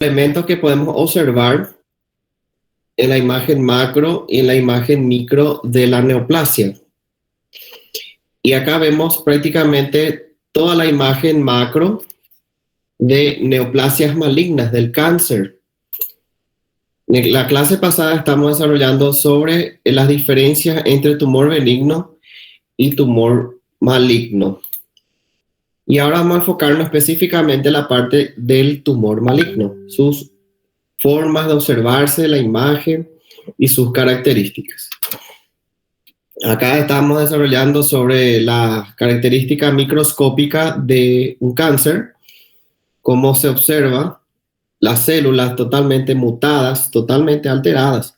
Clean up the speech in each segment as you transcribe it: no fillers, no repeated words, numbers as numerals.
Elementos que podemos observar en la imagen macro y en la imagen micro de la neoplasia. Y acá vemos prácticamente toda la imagen macro de neoplasias malignas, del cáncer. En la clase pasada estamos desarrollando sobre las diferencias entre tumor benigno y tumor maligno. Y ahora vamos a enfocarnos específicamente en la parte del tumor maligno, sus formas de observarse la imagen y sus características. Acá estamos desarrollando sobre la característica microscópica de un cáncer, cómo se observa las células totalmente mutadas, totalmente alteradas.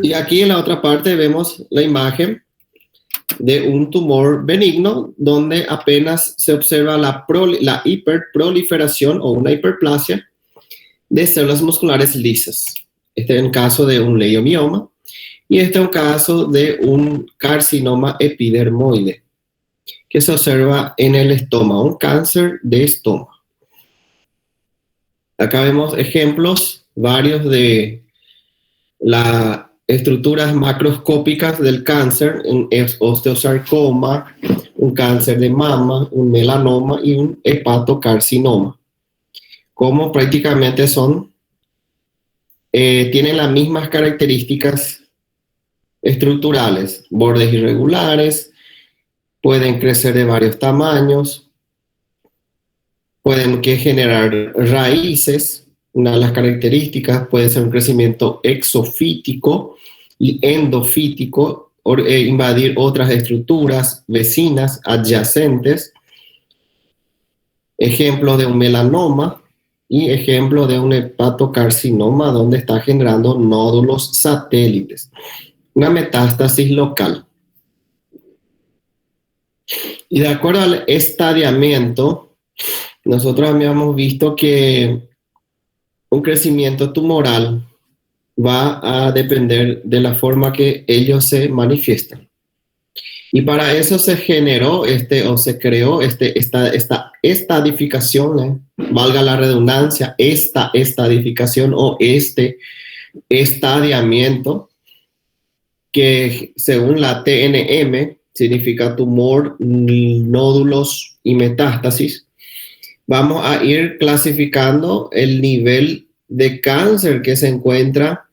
Y aquí en la otra parte vemos la imagen de un tumor benigno donde apenas se observa la hiperproliferación o una hiperplasia de células musculares lisas. Este es el caso de un leiomioma y este es un caso de un carcinoma epidermoide que se observa en el estómago, un cáncer de estómago. Acá vemos ejemplos varios de las estructuras macroscópicas del cáncer, un osteosarcoma, un cáncer de mama, un melanoma y un hepatocarcinoma. Como prácticamente tienen las mismas características estructurales, bordes irregulares, pueden crecer de varios tamaños, pueden generar raíces. Una de las características puede ser un crecimiento exofítico y endofítico, invadir otras estructuras vecinas, adyacentes. Ejemplo de un melanoma y ejemplo de un hepatocarcinoma donde está generando nódulos satélites. Una metástasis local. Y de acuerdo al estadiamiento, nosotros habíamos visto que un crecimiento tumoral va a depender de la forma que ellos se manifiestan. Y para eso se generó se creó esta estadificación, valga la redundancia, esta estadificación o este estadiamiento, que según la TNM significa tumor, nódulos y metástasis. Vamos a ir clasificando el nivel de cáncer que se encuentra,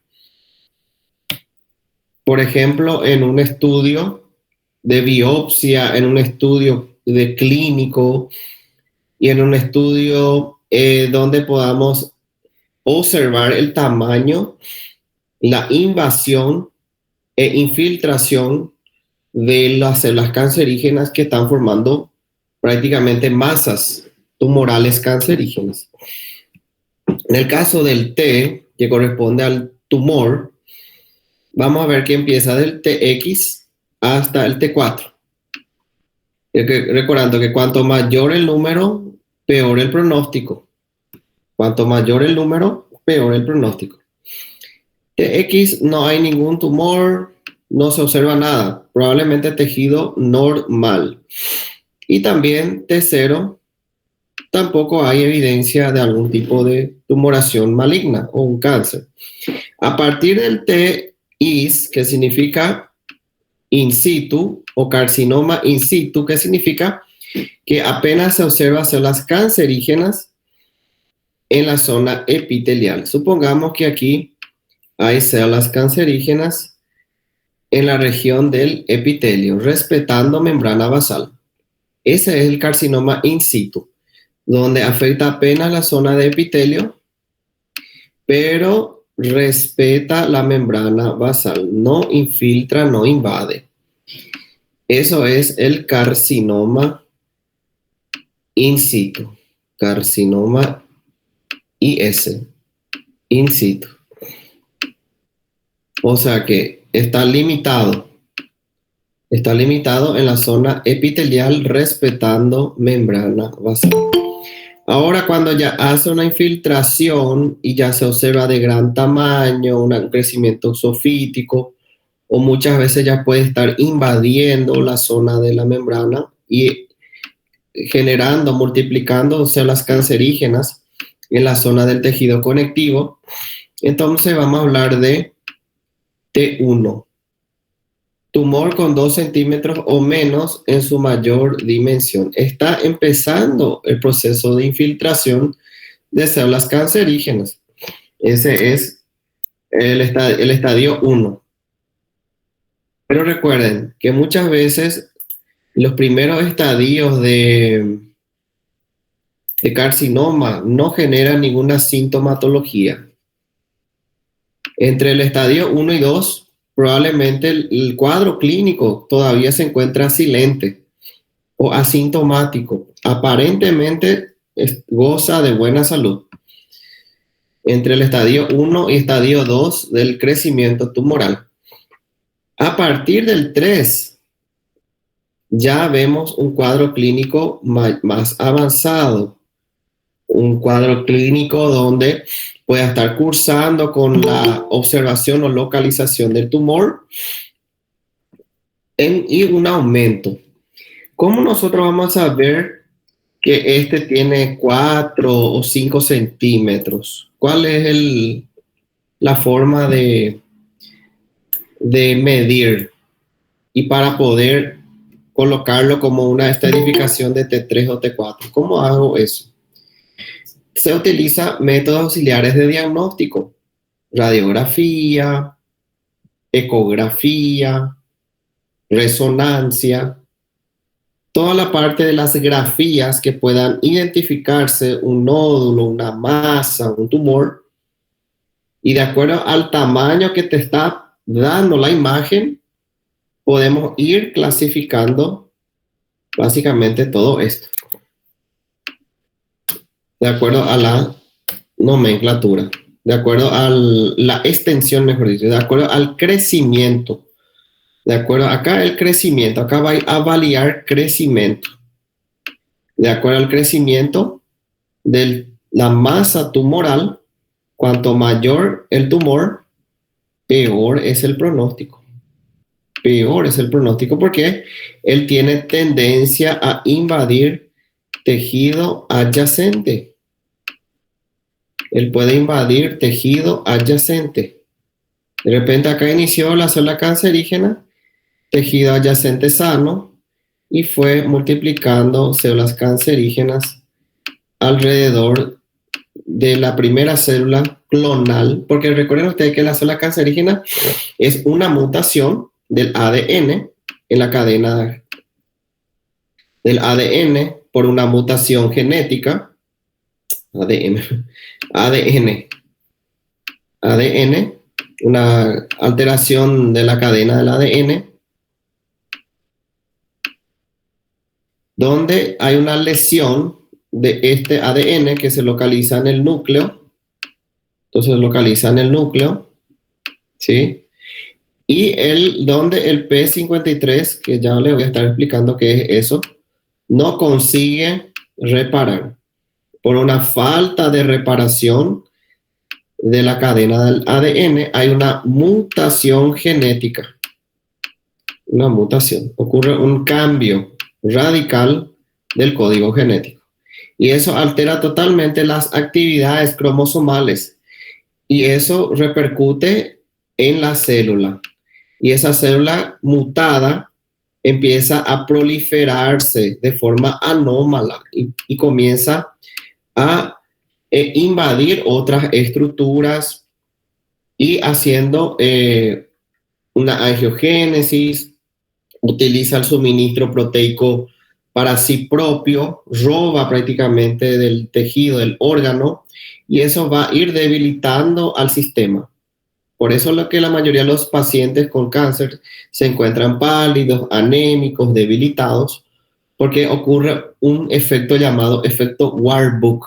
por ejemplo, en un estudio de biopsia, en un estudio de clínico y en un estudio donde podamos observar el tamaño, la invasión e infiltración de las células cancerígenas que están formando prácticamente masas tumorales cancerígenas. En el caso del T, que corresponde al tumor, vamos a ver que empieza del TX hasta el T4. Recordando que cuanto mayor el número, peor el pronóstico. Cuanto mayor el número, peor el pronóstico. TX no hay ningún tumor, no se observa nada, probablemente tejido normal. Y también T0, tampoco hay evidencia de algún tipo de tumoración maligna o un cáncer. A partir del TIS, que significa in situ, o carcinoma in situ, que significa que apenas se observan células cancerígenas en la zona epitelial. Supongamos que aquí hay células cancerígenas en la región del epitelio, respetando membrana basal. Ese es el carcinoma in situ, donde afecta apenas la zona de epitelio, pero respeta la membrana basal, no infiltra, no invade. Eso es el carcinoma in situ, carcinoma IS, in situ. O sea que está limitado en la zona epitelial respetando membrana basal. Ahora cuando ya hace una infiltración y ya se observa de gran tamaño, un crecimiento exofítico, o muchas veces ya puede estar invadiendo la zona de la membrana y generando, multiplicando células cancerígenas en la zona del tejido conectivo. Entonces vamos a hablar de T1. Tumor con 2 centímetros o menos en su mayor dimensión. Está empezando el proceso de infiltración de células cancerígenas. Ese es el estadio 1. Pero recuerden que muchas veces los primeros estadios de carcinoma no generan ninguna sintomatología. Entre el estadio 1 y 2, probablemente el cuadro clínico todavía se encuentra silente o asintomático. Aparentemente goza de buena salud. Entre el estadio 1 y estadio 2 del crecimiento tumoral. A partir del 3, ya vemos un cuadro clínico más avanzado. Un cuadro clínico donde pueda estar cursando con la observación o localización del tumor y un aumento. ¿Cómo nosotros vamos a ver que este tiene 4 o 5 centímetros? ¿Cuál es la forma de medir? Y para poder colocarlo como una estratificación de T3 o T4. ¿Cómo hago eso? Se utiliza métodos auxiliares de diagnóstico, radiografía, ecografía, resonancia, toda la parte de las grafías que puedan identificarse un nódulo, una masa, un tumor, y de acuerdo al tamaño que te está dando la imagen, podemos ir clasificando básicamente todo esto, de acuerdo a la nomenclatura, de acuerdo a la extensión, mejor dicho, de acuerdo al crecimiento. De acuerdo, acá el crecimiento, acá va a validar crecimiento. De acuerdo al crecimiento de la masa tumoral, cuanto mayor el tumor, peor es el pronóstico. Peor es el pronóstico porque él tiene tendencia a invadir tejido adyacente. Él puede invadir tejido adyacente. De repente acá inició la célula cancerígena, tejido adyacente sano, y fue multiplicando células cancerígenas alrededor de la primera célula clonal, porque recuerden ustedes que la célula cancerígena es una mutación del ADN en la cadena del ADN por una mutación genética, ADN, una alteración de la cadena del ADN, donde hay una lesión de este ADN que se localiza en el núcleo. Entonces localiza en el núcleo, ¿sí? Y donde el P53, que ya les voy a estar explicando qué es eso, no consigue reparar. Por una falta de reparación de la cadena del ADN, hay una mutación genética. Una mutación. Ocurre un cambio radical del código genético. Y eso altera totalmente las actividades cromosomales. Y eso repercute en la célula. Y esa célula mutada empieza a proliferarse de forma anómala y comienza a invadir otras estructuras y haciendo una angiogénesis, utiliza el suministro proteico para sí propio, roba prácticamente del tejido, del órgano, y eso va a ir debilitando al sistema. Por eso es lo que la mayoría de los pacientes con cáncer se encuentran pálidos, anémicos, debilitados, porque ocurre un efecto llamado efecto Warburg,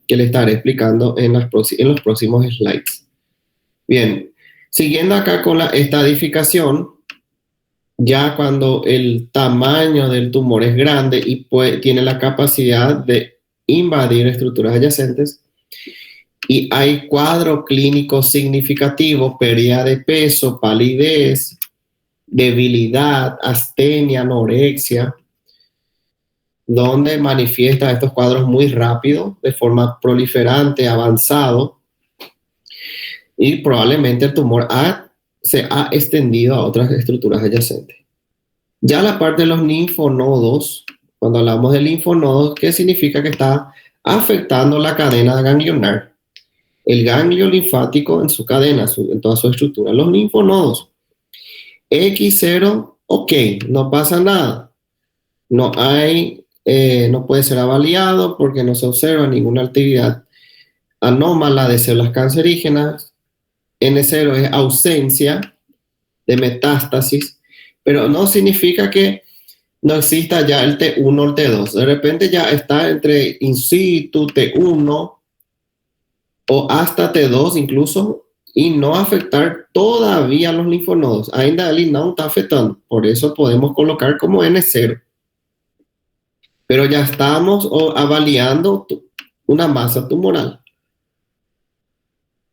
que le estaré explicando en los próximos slides. Bien, siguiendo acá con la estadificación, ya cuando el tamaño del tumor es grande y tiene la capacidad de invadir estructuras adyacentes, y hay cuadro clínico significativo, pérdida de peso, palidez, debilidad, astenia, anorexia, donde manifiesta estos cuadros muy rápido, de forma proliferante, avanzado, y probablemente el tumor se ha extendido a otras estructuras adyacentes. Ya la parte de los linfonodos, cuando hablamos de linfonodos, ¿qué significa? Que está afectando la cadena ganglionar, el ganglio linfático en su cadena, en toda su estructura. Los linfonodos, X0, ok, no pasa nada. No puede ser avaliado porque no se observa ninguna actividad anómala de células cancerígenas. N0 es ausencia de metástasis, pero no significa que no exista ya el T1 o el T2. De repente ya está entre in situ, T1 o hasta T2 incluso, y no afectar todavía los linfonodos. Ainda ali no está afectando, por eso podemos colocar como N0. Pero ya estamos avaliando una masa tumoral.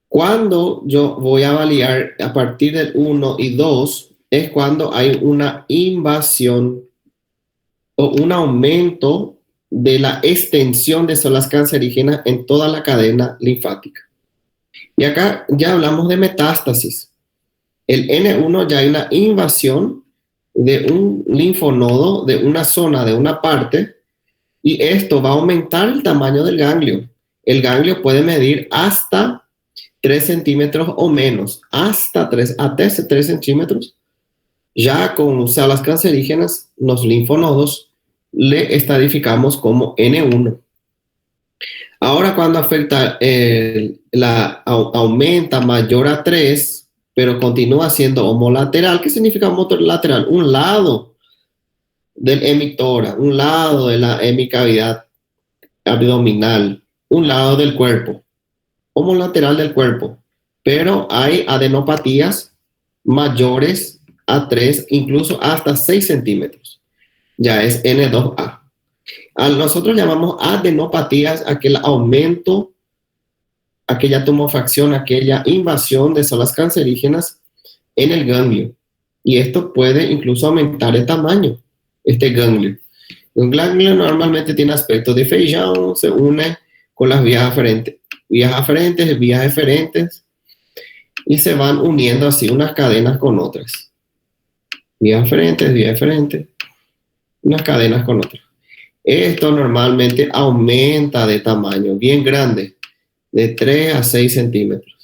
Cuando yo voy a avaliar a partir del 1 y 2 es cuando hay una invasión o un aumento de la extensión de células cancerígenas en toda la cadena linfática. Y acá ya hablamos de metástasis. El N1 ya hay una invasión de un linfonodo, de una zona, de una parte, y esto va a aumentar el tamaño del ganglio. El ganglio puede medir hasta 3 centímetros o menos, hasta 3 centímetros. Ya con células cancerígenas, los linfonodos le estadificamos como N1. Ahora cuando afecta, aumenta mayor a 3, pero continúa siendo homolateral. ¿Qué significa homolateral? Un lado del hemitora, un lado de la hemicavidad abdominal, un lado del cuerpo, homolateral del cuerpo, pero hay adenopatías mayores a 3, incluso hasta 6 centímetros. Ya es N2A. Nosotros llamamos adenopatías aquel aumento, aquella tumefacción, aquella invasión de células cancerígenas en el ganglio. Y esto puede incluso aumentar el tamaño, este ganglio. Un ganglio normalmente tiene aspecto de feijão, se une con las vías aferentes, vías eferentes, y se van uniendo así unas cadenas con otras. Vías eferentes, unas cadenas con otras. Esto normalmente aumenta de tamaño, bien grande, de 3 a 6 centímetros.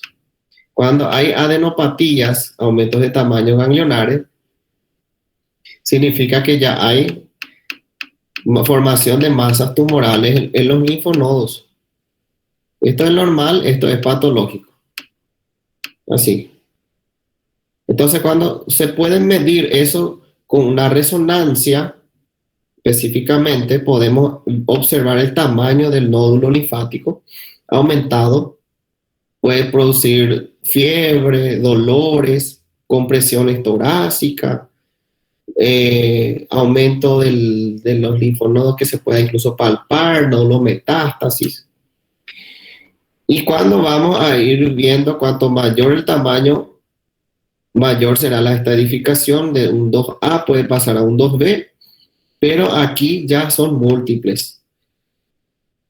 Cuando hay adenopatías, aumentos de tamaño ganglionares, significa que ya hay formación de masas tumorales en los linfonodos. Esto es normal, esto es patológico. Así. Entonces, cuando se puede medir eso con una resonancia, específicamente podemos observar el tamaño del nódulo linfático aumentado. Puede producir fiebre, dolores, compresiones torácicas, aumento de los linfonodos que se pueda incluso palpar, nódulo metástasis. Y cuando vamos a ir viendo cuanto mayor el tamaño, mayor será la estadificación. De un 2A puede pasar a un 2B, pero aquí ya son múltiples.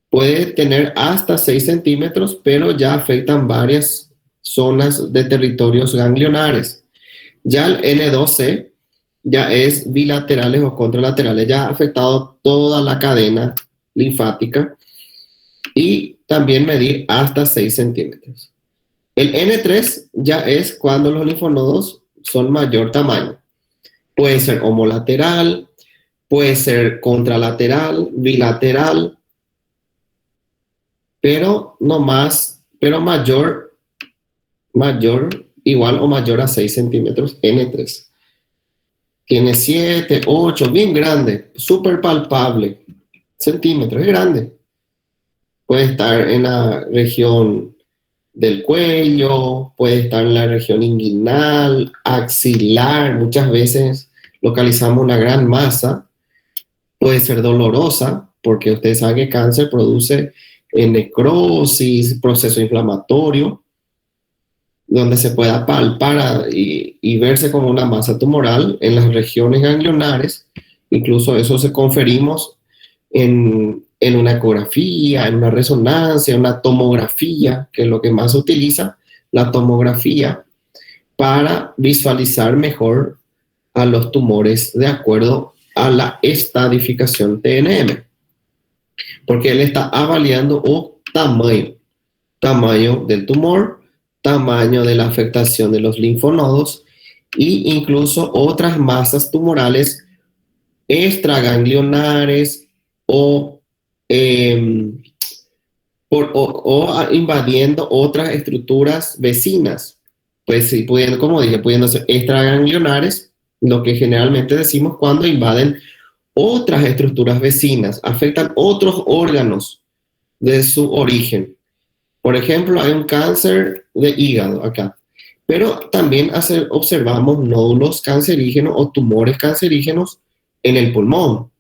Puede tener hasta 6 centímetros, pero ya afectan varias zonas de territorios ganglionares. Ya el N2C ya es bilaterales o contralaterales, ya ha afectado toda la cadena linfática, y también medir hasta 6 centímetros. El N3 ya es cuando los linfonodos son mayor tamaño. Puede ser homolateral, puede ser contralateral, bilateral, pero no más, pero mayor, igual o mayor a 6 centímetros, N3. Tiene 7, 8, bien grande, súper palpable, centímetros, es grande. Puede estar en la región del cuello, puede estar en la región inguinal, axilar. Muchas veces localizamos una gran masa. Puede ser dolorosa, porque ustedes saben que cáncer produce necrosis, proceso inflamatorio, donde se pueda palpar y verse como una masa tumoral en las regiones ganglionares. Incluso eso se conferimos en una ecografía, en una resonancia, en una tomografía, que es lo que más se utiliza, la tomografía, para visualizar mejor a los tumores de acuerdo a la estadificación TNM, porque él está avaliando o tamaño del tumor, tamaño de la afectación de los linfonodos e incluso otras masas tumorales extraganglionares o invadiendo otras estructuras vecinas. Pues sí, pudiendo, como dije, pudiendo ser extraganglionares, lo que generalmente decimos cuando invaden otras estructuras vecinas, afectan otros órganos de su origen. Por ejemplo, hay un cáncer de hígado acá, pero también observamos nódulos cancerígenos o tumores cancerígenos en el pulmón,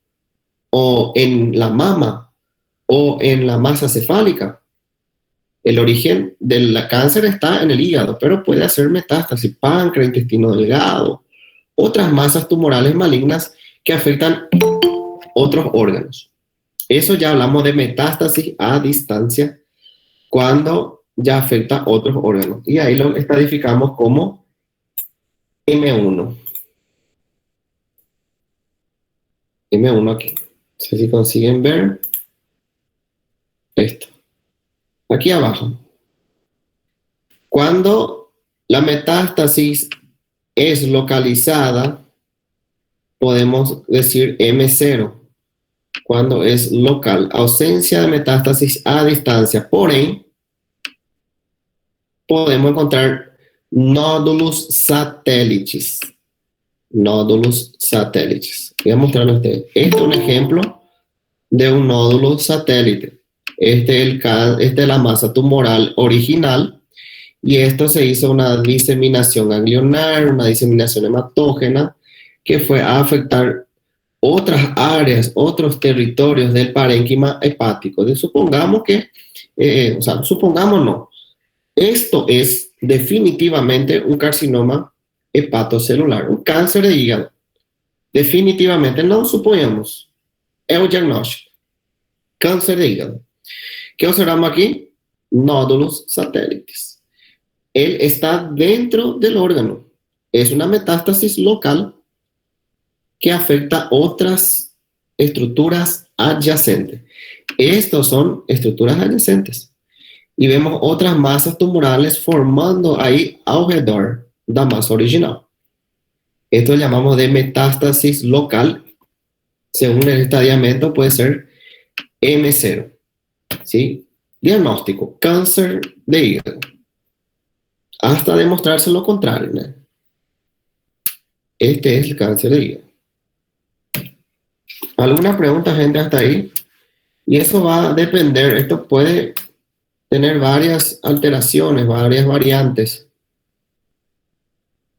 o en la mama, o en la masa cefálica. El origen del cáncer está en el hígado, pero puede hacer metástasis, páncreas, intestino delgado, otras masas tumorales malignas que afectan otros órganos. Eso ya hablamos de metástasis a distancia, cuando ya afecta otros órganos. Y ahí lo estadificamos como M1. M1 aquí. No sé si consiguen ver esto. Aquí abajo. Cuando la metástasis es localizada, podemos decir M0. Cuando es local, ausencia de metástasis a distancia. Por ahí podemos encontrar nódulos satélites. Nódulos satélites. Voy a mostrarles a ustedes. Este es un ejemplo de un nódulo satélite. Este es la masa tumoral original, y esto se hizo una diseminación ganglionar, una diseminación hematógena, que fue a afectar otras áreas, otros territorios del parénquima hepático. Supongamos que, supongamos no, esto es definitivamente un carcinoma hepatocelular, un cáncer de hígado. Definitivamente, no suponemos. Es un diagnóstico. Cáncer de hígado. ¿Qué observamos aquí? Nódulos satélites. Él está dentro del órgano. Es una metástasis local que afecta otras estructuras adyacentes. Estos son estructuras adyacentes. Y vemos otras masas tumorales formando ahí alrededor de la masa original. Esto lo llamamos de metástasis local. Según el estadiamiento puede ser M0. ¿Sí? Diagnóstico: cáncer de hígado. Hasta demostrarse lo contrario, ¿no? Este es el cáncer de hígado. ¿Alguna pregunta, gente, hasta ahí? Y eso va a depender, esto puede tener varias alteraciones, varias variantes,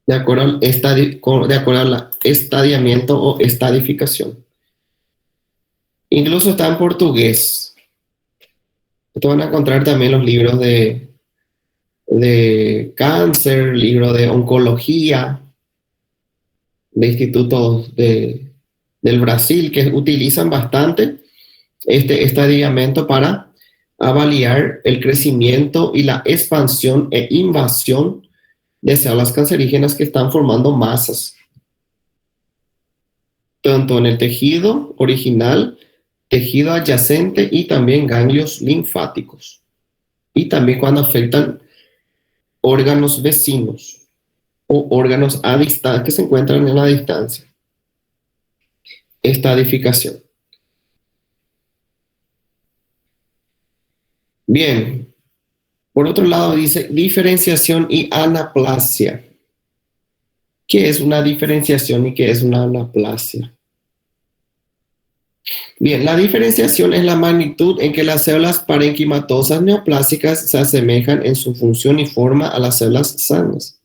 de acuerdo al estadiamiento o estadificación. Incluso está en portugués. Esto van a encontrar también los libros de cáncer, libros de oncología, de institutos del Brasil, que utilizan bastante este estadiamiento para avaliar el crecimiento y la expansión e invasión de células cancerígenas que están formando masas, tanto en el tejido original, tejido adyacente y también ganglios linfáticos. Y también cuando afectan órganos vecinos o órganos a distancia que se encuentran en la distancia. Estadificación. Bien. Por otro lado dice diferenciación y anaplasia. ¿Qué es una diferenciación y qué es una anaplasia? Bien, la diferenciación es la magnitud en que las células parenquimatosas neoplásicas se asemejan en su función y forma a las células sanas.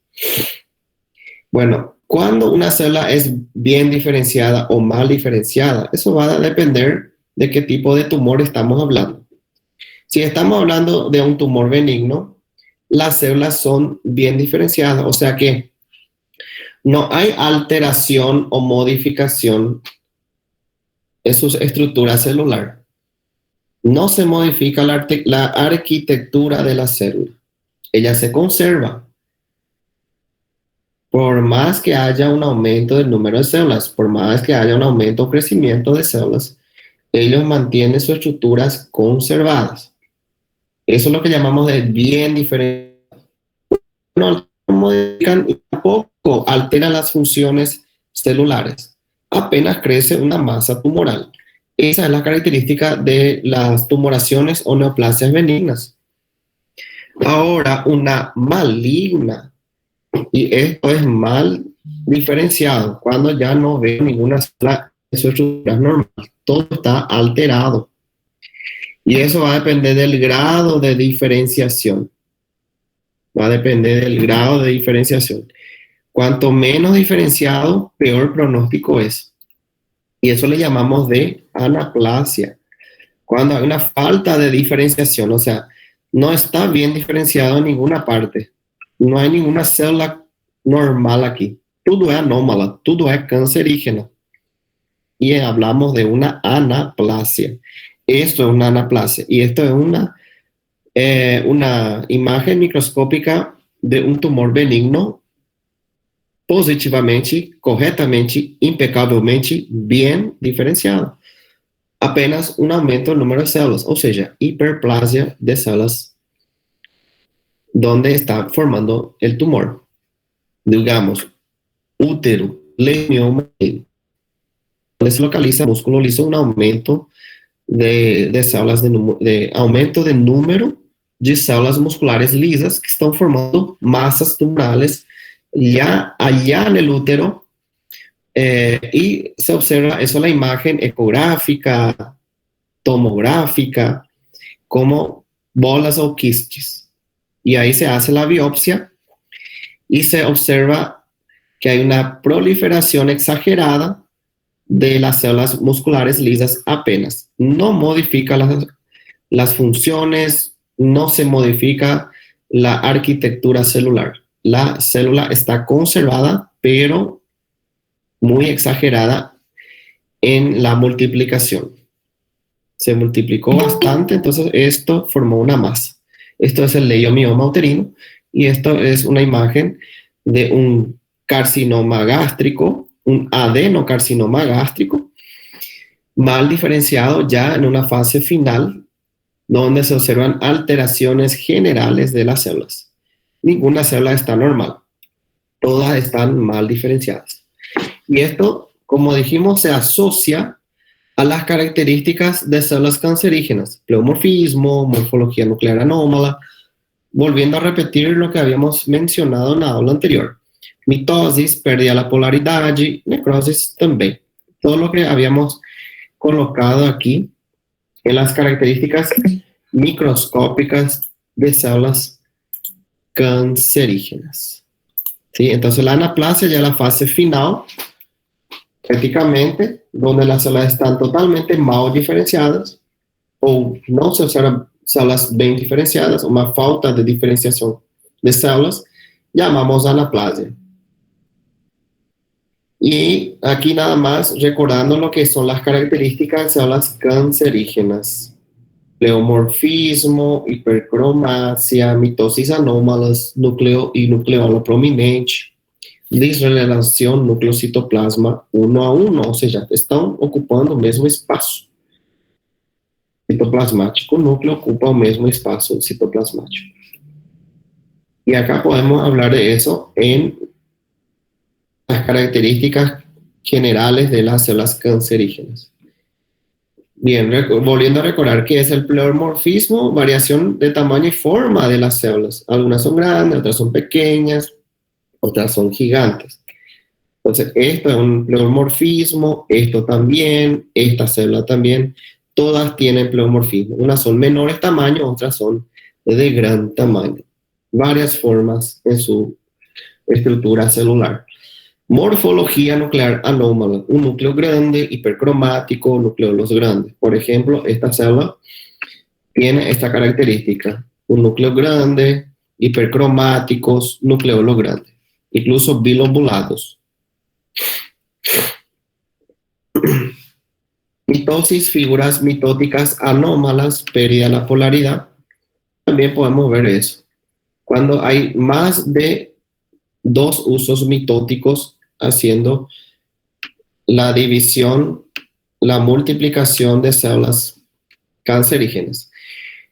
Bueno, cuando una célula es bien diferenciada o mal diferenciada, eso va a depender de qué tipo de tumor estamos hablando. Si estamos hablando de un tumor benigno, las células son bien diferenciadas, o sea que no hay alteración o modificación es su estructura celular. No se modifica la arquitectura de la célula. Ella se conserva. Por más que haya un aumento del número de células, por más que haya un aumento o crecimiento de células, ellos mantienen sus estructuras conservadas. Eso es lo que llamamos de bien diferenciado. No modifican y tampoco alteran las funciones celulares. Apenas crece una masa tumoral. Esa es la característica de las tumoraciones o neoplasias benignas. Ahora, una maligna, y esto es mal diferenciado, cuando ya no veo ninguna célula de su estructura normal, todo está alterado. Y eso va a depender del grado de diferenciación. Va a depender del grado de diferenciación. Cuanto menos diferenciado, peor pronóstico es. Y eso le llamamos de anaplasia. Cuando hay una falta de diferenciación, o sea, no está bien diferenciado en ninguna parte. No hay ninguna célula normal aquí. Todo es anómala, todo es cancerígeno. Y hablamos de una anaplasia. Esto es una anaplasia. Y esto es una imagen microscópica de un tumor benigno positivamente, corretamente, impecavelmente bien diferenciado. Apenas un aumento del número de células, o sea, hiperplasia de células donde está formando el tumor. Digamos, útero, leñoma, donde se localiza el músculo liso, un aumento de células, de aumento de número de células musculares lisas que están formando masas tumorales ya allá en el útero, y se observa eso en la imagen ecográfica, tomográfica, como bolas o quistes. Y ahí se hace la biopsia y se observa que hay una proliferación exagerada de las células musculares lisas apenas. No modifica las funciones, no se modifica la arquitectura celular. La célula está conservada, pero muy exagerada en la multiplicación. Se multiplicó bastante, entonces esto formó una masa. Esto es el leiomioma uterino y esto es una imagen de un carcinoma gástrico, un adenocarcinoma gástrico, mal diferenciado ya en una fase final, donde se observan alteraciones generales de las células. Ninguna célula está normal, todas están mal diferenciadas. Y esto, como dijimos, se asocia a las características de células cancerígenas, pleomorfismo, morfología nuclear anómala, volviendo a repetir lo que habíamos mencionado en la aula anterior. Mitosis, pérdida de la polaridad, necrosis también. Todo lo que habíamos colocado aquí en las características microscópicas de células cancerígenas. ¿Sí? Entonces la anaplasia ya es la fase final, prácticamente, donde las células están totalmente mal diferenciadas o no se observan células bien diferenciadas, una falta de diferenciación de células, llamamos anaplasia. Y aquí nada más recordando lo que son las características de células cancerígenas. Pleomorfismo, hipercromacia, mitosis anómalas, núcleo y nucleolo prominente, disrelación núcleo-citoplasma 1 a 1, ou seja, estão ocupando o mesmo espaço citoplasmático, o núcleo ocupa o mesmo espaço citoplasmático. Y acá podemos hablar de eso en las características generales de las células cancerígenas. Bien, volviendo a recordar qué es el pleomorfismo, variación de tamaño y forma de las células. Algunas son grandes, otras son pequeñas, otras son gigantes. Entonces, esto es un pleomorfismo, esto también, esta célula también, todas tienen pleomorfismo. Unas son menores tamaño, otras son de gran tamaño. Varias formas en su estructura celular. Morfología nuclear anómala, un núcleo grande, hipercromático, nucleolos grandes. Por ejemplo, esta célula tiene esta característica, un núcleo grande, hipercromáticos, nucleolos grandes, incluso bilobulados. Mitosis, figuras mitóticas anómalas, pérdida de la polaridad. También podemos ver eso. Cuando hay más de 2 usos mitóticos haciendo la división, la multiplicación de células cancerígenas.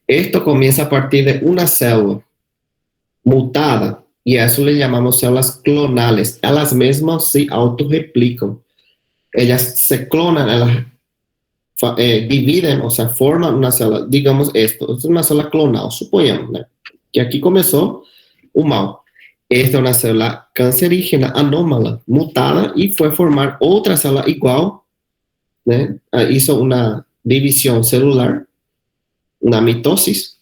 Esto comienza a partir de una célula mutada y a eso le llamamos células clonales. Ellas mismas se autorreplican. Ellas se clonan, dividen, o sea, forman una célula. Digamos esto es una célula clonal, supongamos, ¿no? Que aquí comenzó un mal. Esta es una célula cancerígena anómala, mutada, y fue a formar otra célula igual, ¿no? Hizo una división celular, una mitosis,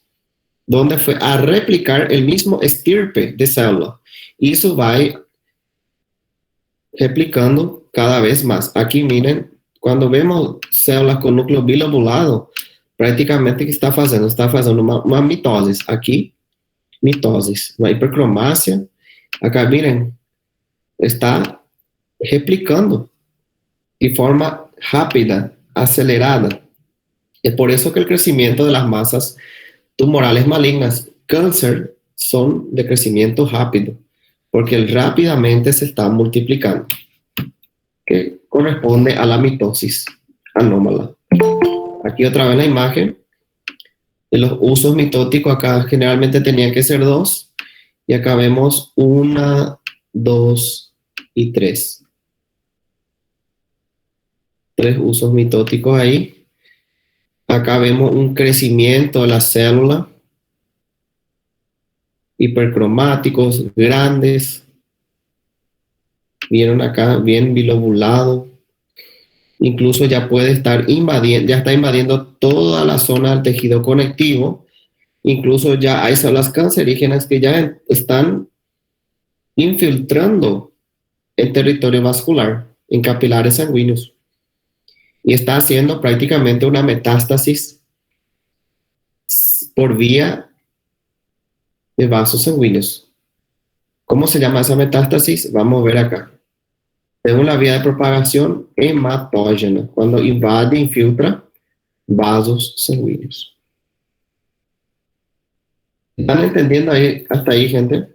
donde fue a replicar el mismo estirpe de célula. Y eso va replicando cada vez más. Aquí miren, cuando vemos células con núcleo bilobulado, prácticamente que está fazendo uma mitose. Aqui, mitoses. Uma hipercromácia. Acá miren, está replicando de forma rápida, acelerada. Es por eso que el crecimiento de las masas tumorales malignas, cáncer, son de crecimiento rápido, porque rápidamente se está multiplicando, que corresponde a la mitosis anómala. Aquí otra vez la imagen de los usos mitóticos. Acá generalmente tenían que ser 2, y acá vemos 1, 2 y 3. 3 usos mitóticos ahí. Acá vemos un crecimiento de la célula, hipercromáticos, grandes. Vieron acá, bien bilobulado. Incluso ya puede estar invadiendo, ya está invadiendo toda la zona del tejido conectivo. Incluso ya hay células cancerígenas que ya están infiltrando el territorio vascular en capilares sanguíneos. Y está haciendo prácticamente una metástasis por vía de vasos sanguíneos. ¿Cómo se llama esa metástasis? Vamos a ver acá. Tengo la vía de propagación hematógena, cuando invade, infiltra vasos sanguíneos. ¿Están entendiendo ahí, hasta ahí, gente?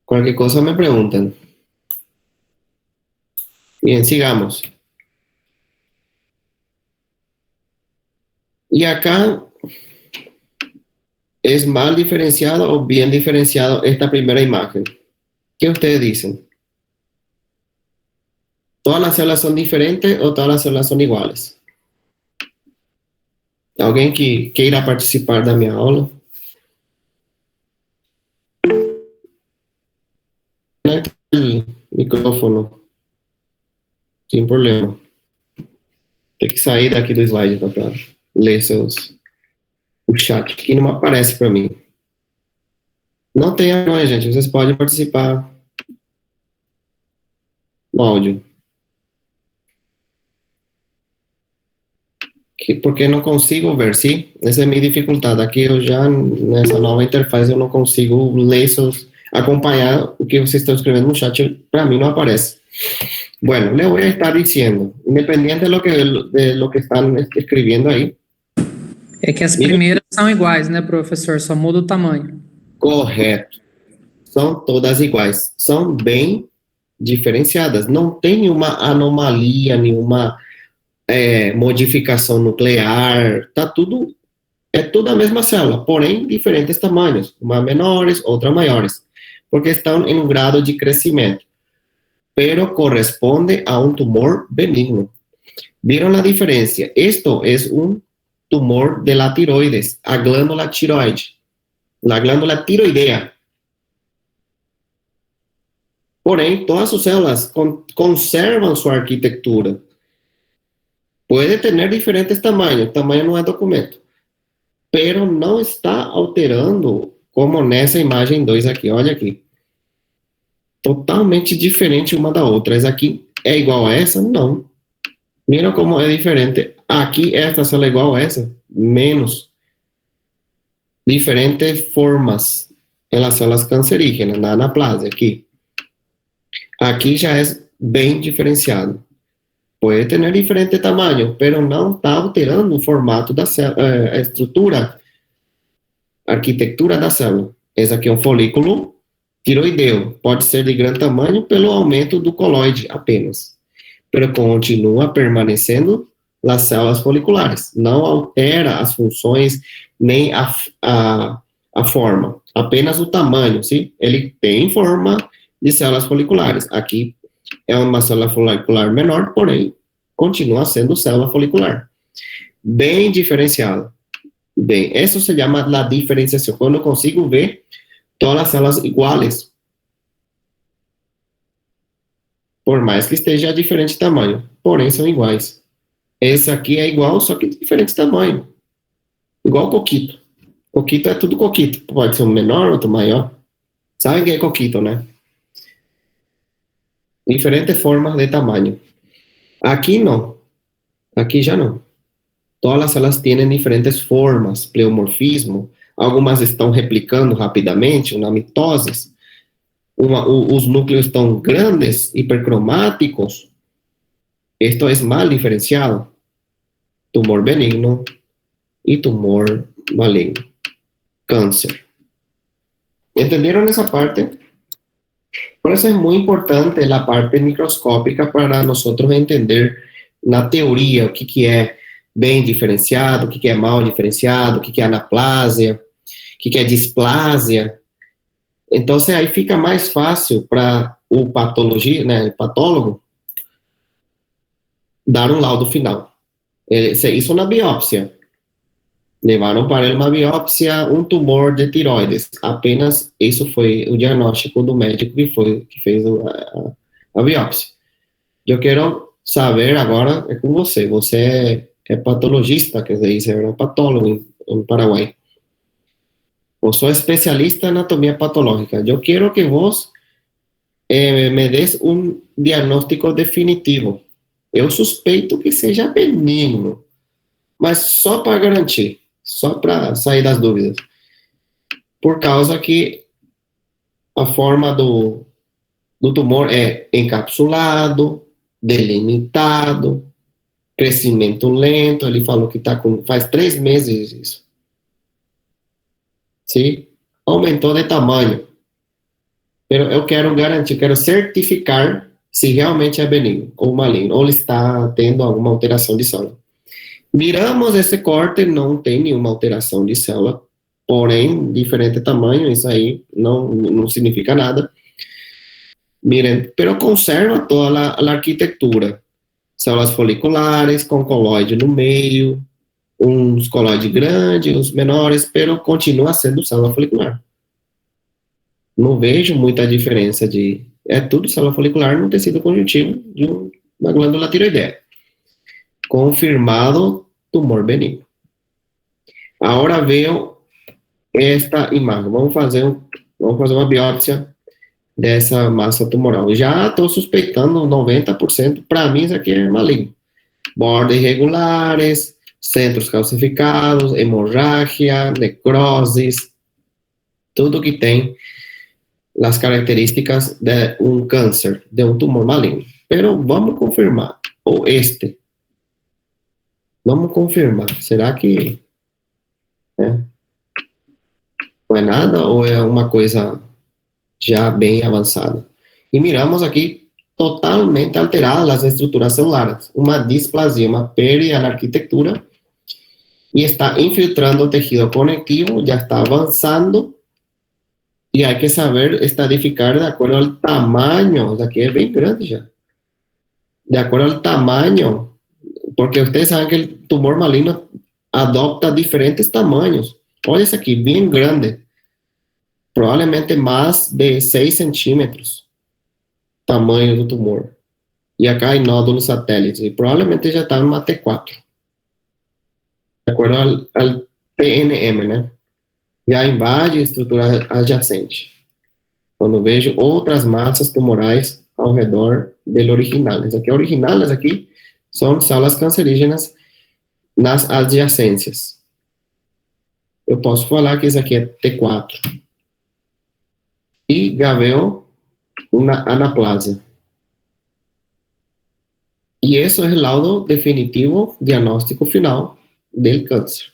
Cualquier cosa me preguntan. Bien, sigamos. Y acá es mal diferenciado o bien diferenciado esta primera imagen. ¿Qué ustedes dicen? ¿Todas las células son diferentes o todas las células son iguales? ¿Alguien que queira participar de mi aula? El micrófono. Sem problema. Tem que sair daqui do slide para ler o chat, que não aparece para mim. Não tem vergonha, gente. Vocês podem participar no áudio. Porque não consigo ver, sim? Essa é a minha dificuldade. Aqui eu já, nessa nova interface, eu não consigo ler, acompanhar o que vocês estão escrevendo no chat. Para mim não aparece. Bueno, le voy a estar diciendo, independiente de lo que están escribiendo ahí. É que as primeiras são iguais, né, professor? Só muda o tamanho. Correto. São todas iguais. São bem diferenciadas. Não tem uma anomalia, nenhuma modificação nuclear. É tudo a mesma célula, porém diferentes tamanhos. Umas menores, outras maiores. Porque estão em um grado de crescimento. Pero corresponde a un tumor benigno. ¿Vieron la diferencia? Esto es un tumor de la tiroides, a glándula tiroide, la glándula tiroidea. Porém, todas sus células conservan su arquitectura. Puede tener diferentes tamaños, tamaño no es documento, pero no está alterando como nessa imagem 2 aqui, olha aqui. Totalmente diferente uma da outra. Essa aqui é igual a essa? Não. Mira como é diferente. Aqui, esta célula é igual a essa? Menos. Diferentes formas em las células cancerígenas, na anaplasia, aqui. Aqui já é bem diferenciado. Pode ter diferente tamanho, pero não está alterando o formato da célula, a estrutura, a arquitetura da célula. Esse aqui é um folículo tiroideu. Pode ser de grande tamanho pelo aumento do coloide apenas. Pero continua permanecendo as células foliculares. Não altera as funções nem a forma. Apenas o tamanho, sim? Ele tem forma de células foliculares. Aqui é uma célula folicular menor, porém, continua sendo célula folicular. Bem diferenciada. Bem, isso se chama a diferenciação. Quando eu consigo ver todas as células iguais, por mais que esteja diferente de tamanho, porém são iguais. Esse aqui é igual, só que de diferente tamanho. Igual coquito. Coquito é tudo coquito. Pode ser um menor, outro maior. Sabe o que é coquito, né? Diferentes formas de tamanho. Aqui não. Aqui já não. Todas elas têm diferentes formas, pleomorfismo. Algumas estão replicando rapidamente, na mitose. Os núcleos estão grandes, hipercromáticos. Esto é mal diferenciado. Tumor benigno e tumor maligno. Câncer. ¿Entenderam essa parte? Por isso é muito importante a parte microscópica para nós entender na teoria o que é bem diferenciado, o que é mal diferenciado, o que é anaplásia, o que é displasia. Então, aí fica mais fácil para o patólogo, dar um laudo final. Isso na biópsia. Levaram para ele uma biópsia, um tumor de tiroides. Apenas isso foi o diagnóstico do médico que fez a biópsia. Eu quero saber agora, é com você. Você é patologista, quer dizer, você é patólogo em Paraguai. Eu sou especialista em anatomia patológica. Eu quero que você me des um diagnóstico definitivo. Eu suspeito que seja benigno, mas só para garantir, só para sair das dúvidas. Por causa que a forma do tumor é encapsulado, delimitado, crescimento lento. Ele falou que faz 3 meses isso. Sim? Aumentou de tamanho. Pero eu quero garantir, quero certificar se realmente é benigno ou maligno, ou ele está tendo alguma alteração de célula. Miramos esse corte, não tem nenhuma alteração de célula, porém, diferente tamanho, isso aí não significa nada. Miren, pero conserva toda a arquitetura. Células foliculares, com coloide no meio, uns coloides grandes, uns menores, pero continua sendo célula folicular. Não vejo muita diferença é tudo célula folicular no tecido conjuntivo de uma glândula tiroideia. Confirmado tumor benigno. Agora veio esta imagem. Vamos fazer uma biópsia dessa massa tumoral. Já estou suspeitando 90%. Para mim, isso aqui é maligno. Bordas irregulares, centros calcificados, hemorragia, necroses, tudo que tem as características de um câncer, de um tumor maligno. Pero vamos confirmar. Ou vamos confirmar. Será que não é nada ou é uma coisa já bem avançada? E miramos aqui totalmente alteradas as estruturas celulares. Uma displasia, uma perda na arquitetura e está infiltrando o tecido conectivo, já está avançando. E há que saber estadificar de acordo ao tamanho. Isso aqui é bem grande já. De acordo ao tamanho, porque vocês sabem que o tumor maligno adopta diferentes tamanhos. Olha isso aqui, bem grande. Provavelmente mais de 6 centímetros. Tamanho do tumor. E acá em nódulos satélites. E provavelmente já está em uma T4. De acordo ao TNM, né? Já invade a estrutura adjacente. Quando vejo outras massas tumorais ao redor do original. Esse aqui é original, esse aqui são células cancerígenas nas adjacências. Eu posso falar que esse aqui é T4. E gaveu uma anaplásia. Y eso es el laudo definitivo, diagnóstico final del cáncer.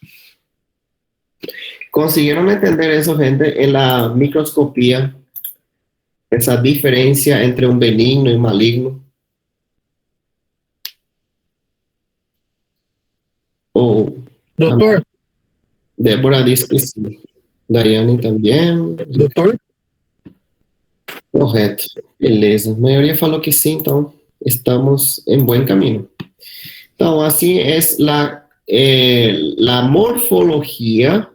¿Consiguieron entender eso, gente, en la microscopía? Esa diferencia entre un benigno y un maligno. O Doutor, Débora dice que sí. Daiane também. doutor, Correto. Beleza. A maioria falou que sim, então estamos em bom caminho. Então, assim é a morfologia,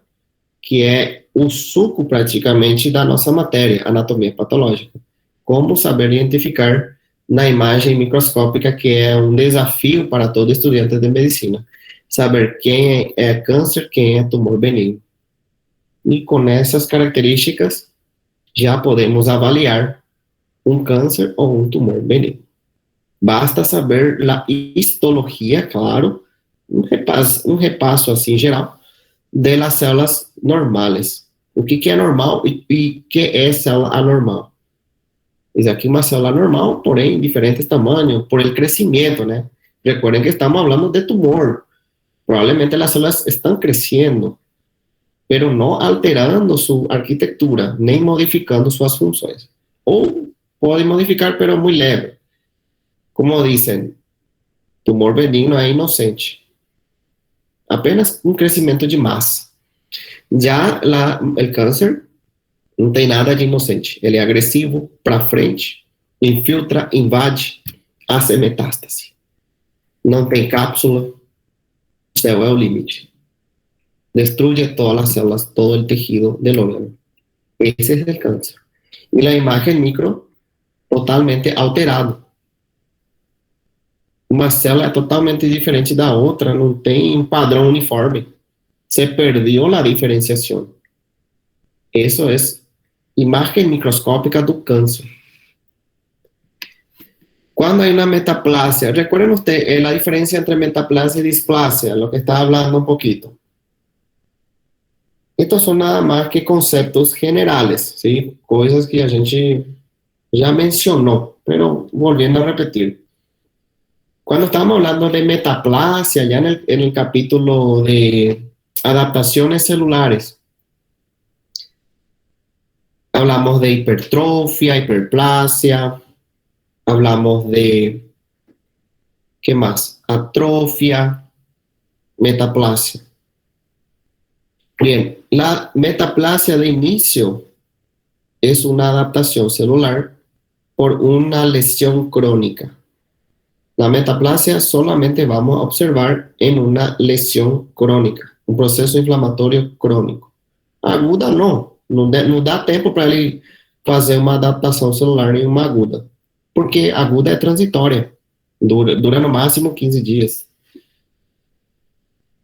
que é o suco praticamente da nossa matéria, anatomia patológica. Como saber identificar na imagem microscópica, que é um desafio para todo estudante de medicina. Saber quem é câncer, quem é tumor benigno. E com essas características, já podemos avaliar um câncer ou um tumor benigno. Basta saber a histologia, claro, um repasso assim geral, de las células normais. O que é normal e que é célula anormal. Isso aqui é uma célula normal, porém, diferentes tamanhos, por el crescimento, né? Recuerden que estamos falando de tumor. Probablemente as células estão crescendo, pero não alterando sua arquitetura, nem modificando suas funções. Ou podem modificar, pero muito leve. Como dizem, tumor benigno é inocente. Apenas um crescimento de massa. Já o câncer não tem nada de inocente. Ele é agressivo, para frente, infiltra, invade, hace metástase. Não tem cápsula, o céu é o limite. Destruye todas as células, todo o tecido del órgano. Esse é o câncer. E a imagem micro, totalmente alterado. Uma célula é totalmente diferente da outra, não tem um padrão uniforme. Se perdeu a diferenciação. Isso é imagem microscópica do câncer. Quando há uma metaplasia, recuerden ustedes a diferença entre metaplasia e displasia, lo que estaba hablando un poquito. Estos son nada más que conceptos generales, ¿sí? Cosas que a gente ya mencionó, pero volviendo a repetir. Cuando estábamos hablando de metaplasia, ya en el capítulo de adaptaciones celulares, hablamos de hipertrofia, hiperplasia, hablamos de, ¿qué más? Atrofia, metaplasia. Bien, la metaplasia de inicio es una adaptación celular por una lesión crónica. La metaplasia solamente vamos a observar en una lesión crónica, un proceso inflamatorio crónico. Aguda não dá tempo para ele fazer uma adaptação celular em uma aguda, porque aguda é transitória, dura no máximo 15 dias.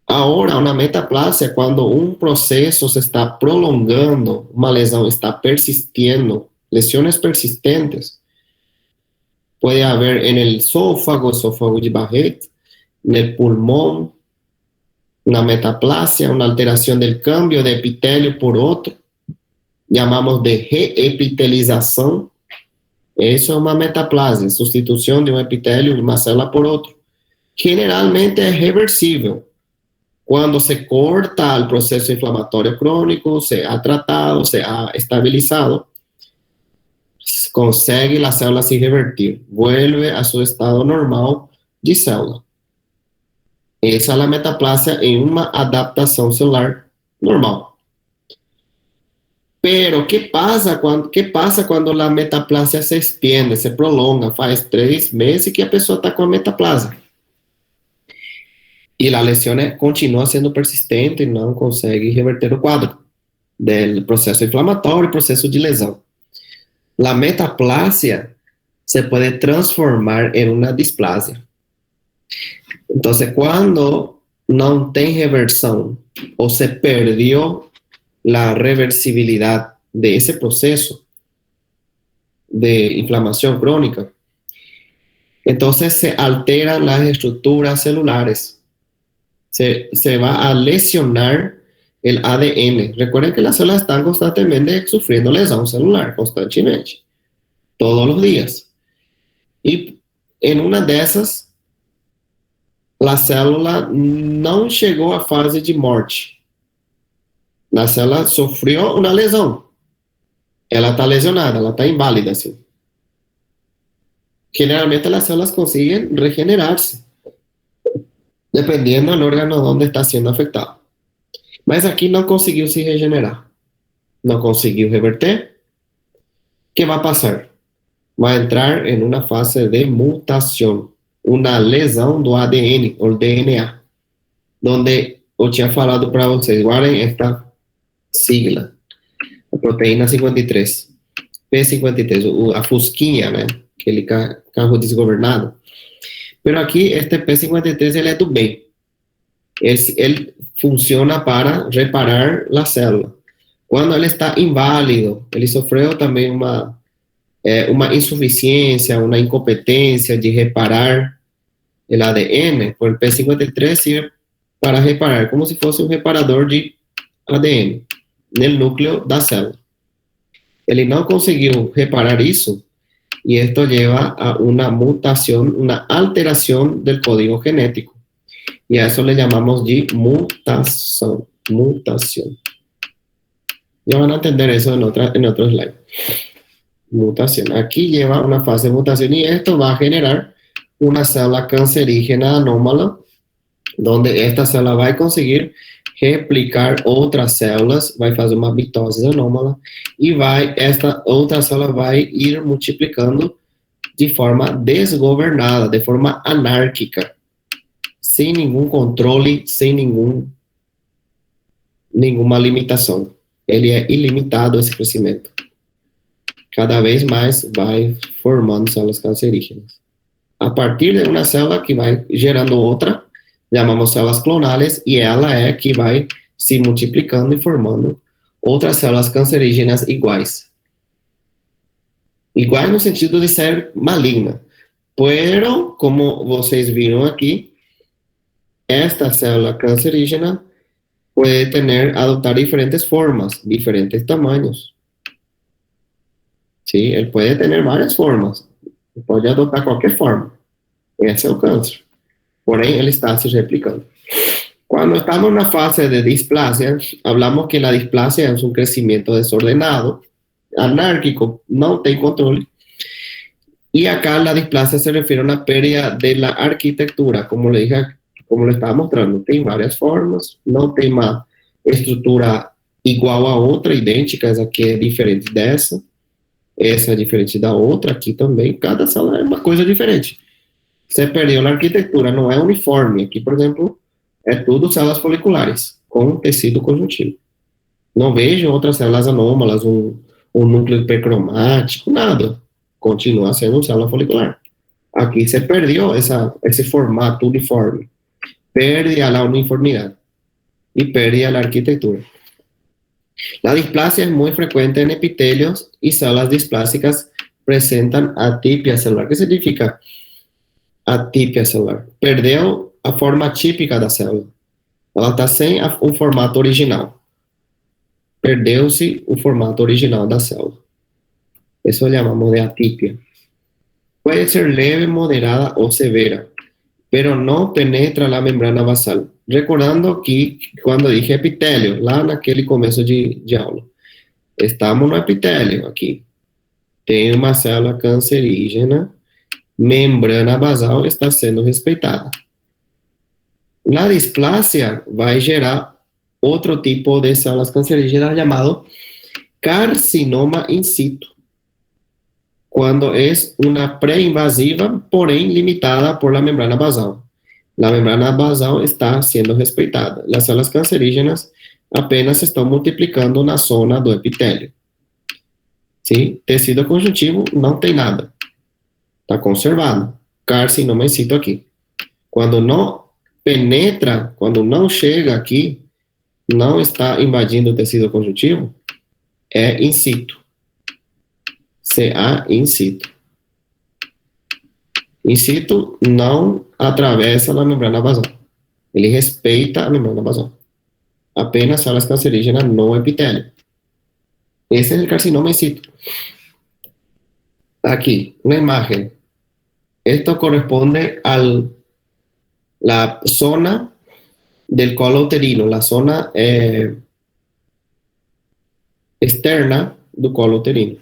Agora, uma metaplasia, quando um processo se está prolongando, uma lesão está persistindo, lesiones persistentes, puede haber en el esófago de Barrett, en el pulmón, una metaplasia, una alteración del cambio de epitelio por otro, llamamos de reepitelización. Eso es una metaplasia, sustitución de un epitelio de una célula por otro. Generalmente es reversible. Cuando se corta el proceso inflamatorio crónico, se ha tratado, se ha estabilizado, consegue la célula se revertir, vuelve a su estado normal de célula. Esa es la metaplasia en una adaptación celular normal. Pero, ¿qué pasa cuando la metaplasia se extiende, se prolonga? Faz 3 meses que a pessoa está com a metaplasia. E a lesão continua sendo persistente e não consegue reverter o quadro do processo inflamatório e processo de lesão. La metaplasia se puede transformar en una displasia. Entonces, cuando no tem reversión o se perdió la reversibilidad de ese proceso de inflamación crónica, entonces se alteran las estructuras celulares. Se va a lesionar el ADN. Recuerden que las células están constantemente sufriendo lesión celular, constantemente, todos los días. Y en una de esas a célula não chegou à fase de morte. A célula sofreu uma lesão. Ela está lesionada, ela está inválida, assim. Generalmente as células conseguem regenerar-se, dependendo do órgão onde está sendo afetado. Mas aqui não conseguiu se regenerar. Não conseguiu reverter. O que vai passar? Vai entrar em uma fase de mutação, uma lesão do ADN, ou DNA, onde eu tinha falado para vocês, guardem esta sigla, a proteína 53, P53, a fusquinha, né? Aquele carro desgovernado. Pero aqui, este P53, ele é do bem. Ele funciona para reparar a célula. Quando ele está inválido, ele sofreu também uma insuficiência, uma incompetência de reparar o ADN, o P53 sirve para reparar, como se fosse um reparador de ADN no núcleo da célula. Ele não conseguiu reparar isso, y esto lleva a una mutación, una alteración del código genético. Y a eso le llamamos de mutación. Mutación. Ya van a entender eso en otro slide. Mutación. Aquí lleva una fase de mutación y esto va a generar una célula cancerígena anómala, donde esta célula va a conseguir replicar outras células, vai fazer uma mitose anômala e esta outra célula vai ir multiplicando de forma desgovernada, de forma anárquica, sem nenhum controle, sem nenhuma limitação. Ele é ilimitado esse crescimento. Cada vez mais vai formando células cancerígenas. A partir de uma célula que vai gerando outra, chamamos células clonales, e ela é que vai se multiplicando e formando outras células cancerígenas iguais. Iguais no sentido de ser maligna. Pero, como vocês viram aqui, esta célula cancerígena pode adoptar diferentes formas, diferentes tamanhos. Sim, ele pode ter várias formas. Pode adotar qualquer forma. Esse é o câncer. Porém, ele está se replicando. Quando estamos na fase de displasia, hablamos que a displasia é um crescimento desordenado, anárquico, não tem controle. E acá a displasia se refere a uma pérdida da arquitetura, como le dije, como le estava mostrando. Tem várias formas, não tem uma estrutura igual a outra, idêntica, essa aqui é diferente dessa, essa é diferente da outra, aqui também, cada célula é uma coisa diferente. Você perdeu na arquitetura, não é uniforme. Aqui, por exemplo, é tudo células foliculares, com tecido conjuntivo. Não vejo outras células anômalas, um núcleo hipercromático, nada. Continua sendo célula folicular. Aqui você perdeu esse formato uniforme. Perde a uniformidade. E perde a arquitetura. A displasia é muito frequente em epitelios e células displásicas apresentam atipia celular. O que significa atipia celular? Perdeu a forma típica da célula. Ela está sem o formato original. Perdeu-se o formato original da célula. Isso chamamos de atipia. Pode ser leve, moderada ou severa, pero não penetra a membrana basal. Recordando que quando dije epitélio, lá naquele começo de aula, estamos no epitélio aqui. Tem uma célula cancerígena, membrana basal está sendo respeitada. Na displasia vai gerar outro tipo de células cancerígenas chamado carcinoma in situ, quando é uma pré-invasiva, porém limitada por la membrana basal. La membrana basal está sendo respeitada. As células cancerígenas apenas estão multiplicando na zona do epitélio. Sim? Tecido conjuntivo não tem nada. Está conservado. Carcinoma in situ aqui. Quando não penetra, quando não chega aqui, não está invadindo o tecido conjuntivo, é in situ. CA in situ. In situ não atravessa a membrana basal. Ele respeita a membrana basal. Apenas células cancerígenas no epitélio. Esse é o carcinoma in situ. Aqui, uma imagem. Esto corresponde la zona del colo uterino, la zona externa del colo uterino,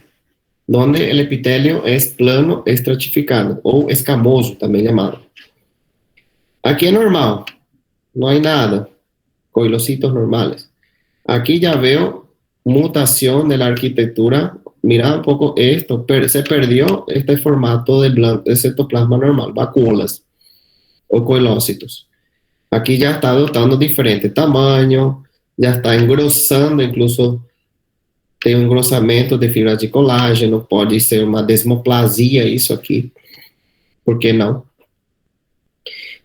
donde el epitelio es plano estratificado o escamoso, también llamado. Aquí es normal, no hay nada, coilocitos normales. Aquí ya veo mutación de la arquitectura. Mira un poco esto, se perdió este formato de citoplasma normal, vacuolas o coilócitos. Aquí ya está adoptando diferente tamaño, ya está engrossando, incluso tem um engrossamento de fibras de colágeno, pode ser uma desmoplasia isso aqui, por que não?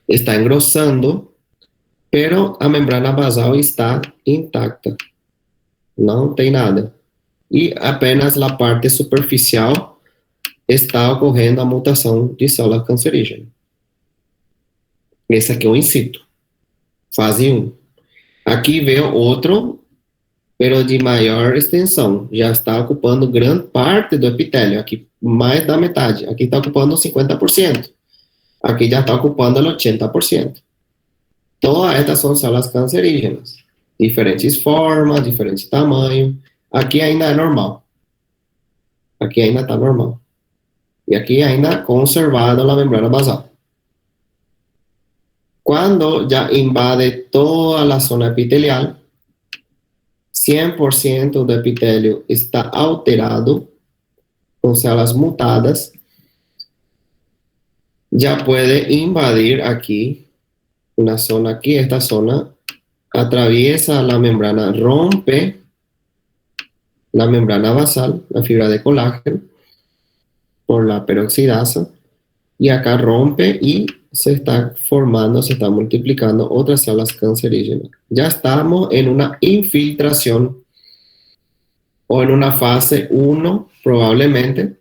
Está engrossando, pero a membrana basal está intacta, não tem nada. E apenas na parte superficial está ocorrendo a mutação de célula cancerígena. Esse aqui é o in situ, fase 1. Aqui veio outro, pero de maior extensão, já está ocupando grande parte do epitélio, aqui mais da metade, aqui está ocupando 50%, aqui já está ocupando o 80%. Todas estas são células cancerígenas, diferentes formas, diferentes tamanhos, aqui ainda é normal, aqui ainda está normal, e aqui ainda conservada a membrana basal. Quando já invade toda a zona epitelial, 100% do epitélio está alterado, com células mutadas, já pode invadir aqui, na zona aqui, esta zona, atraviesa a membrana, rompe la membrana basal, la fibra de colágeno, por la peroxidasa, y acá rompe y se está formando, se está multiplicando otras células cancerígenas. Ya estamos en una infiltración o en una fase 1 probablemente,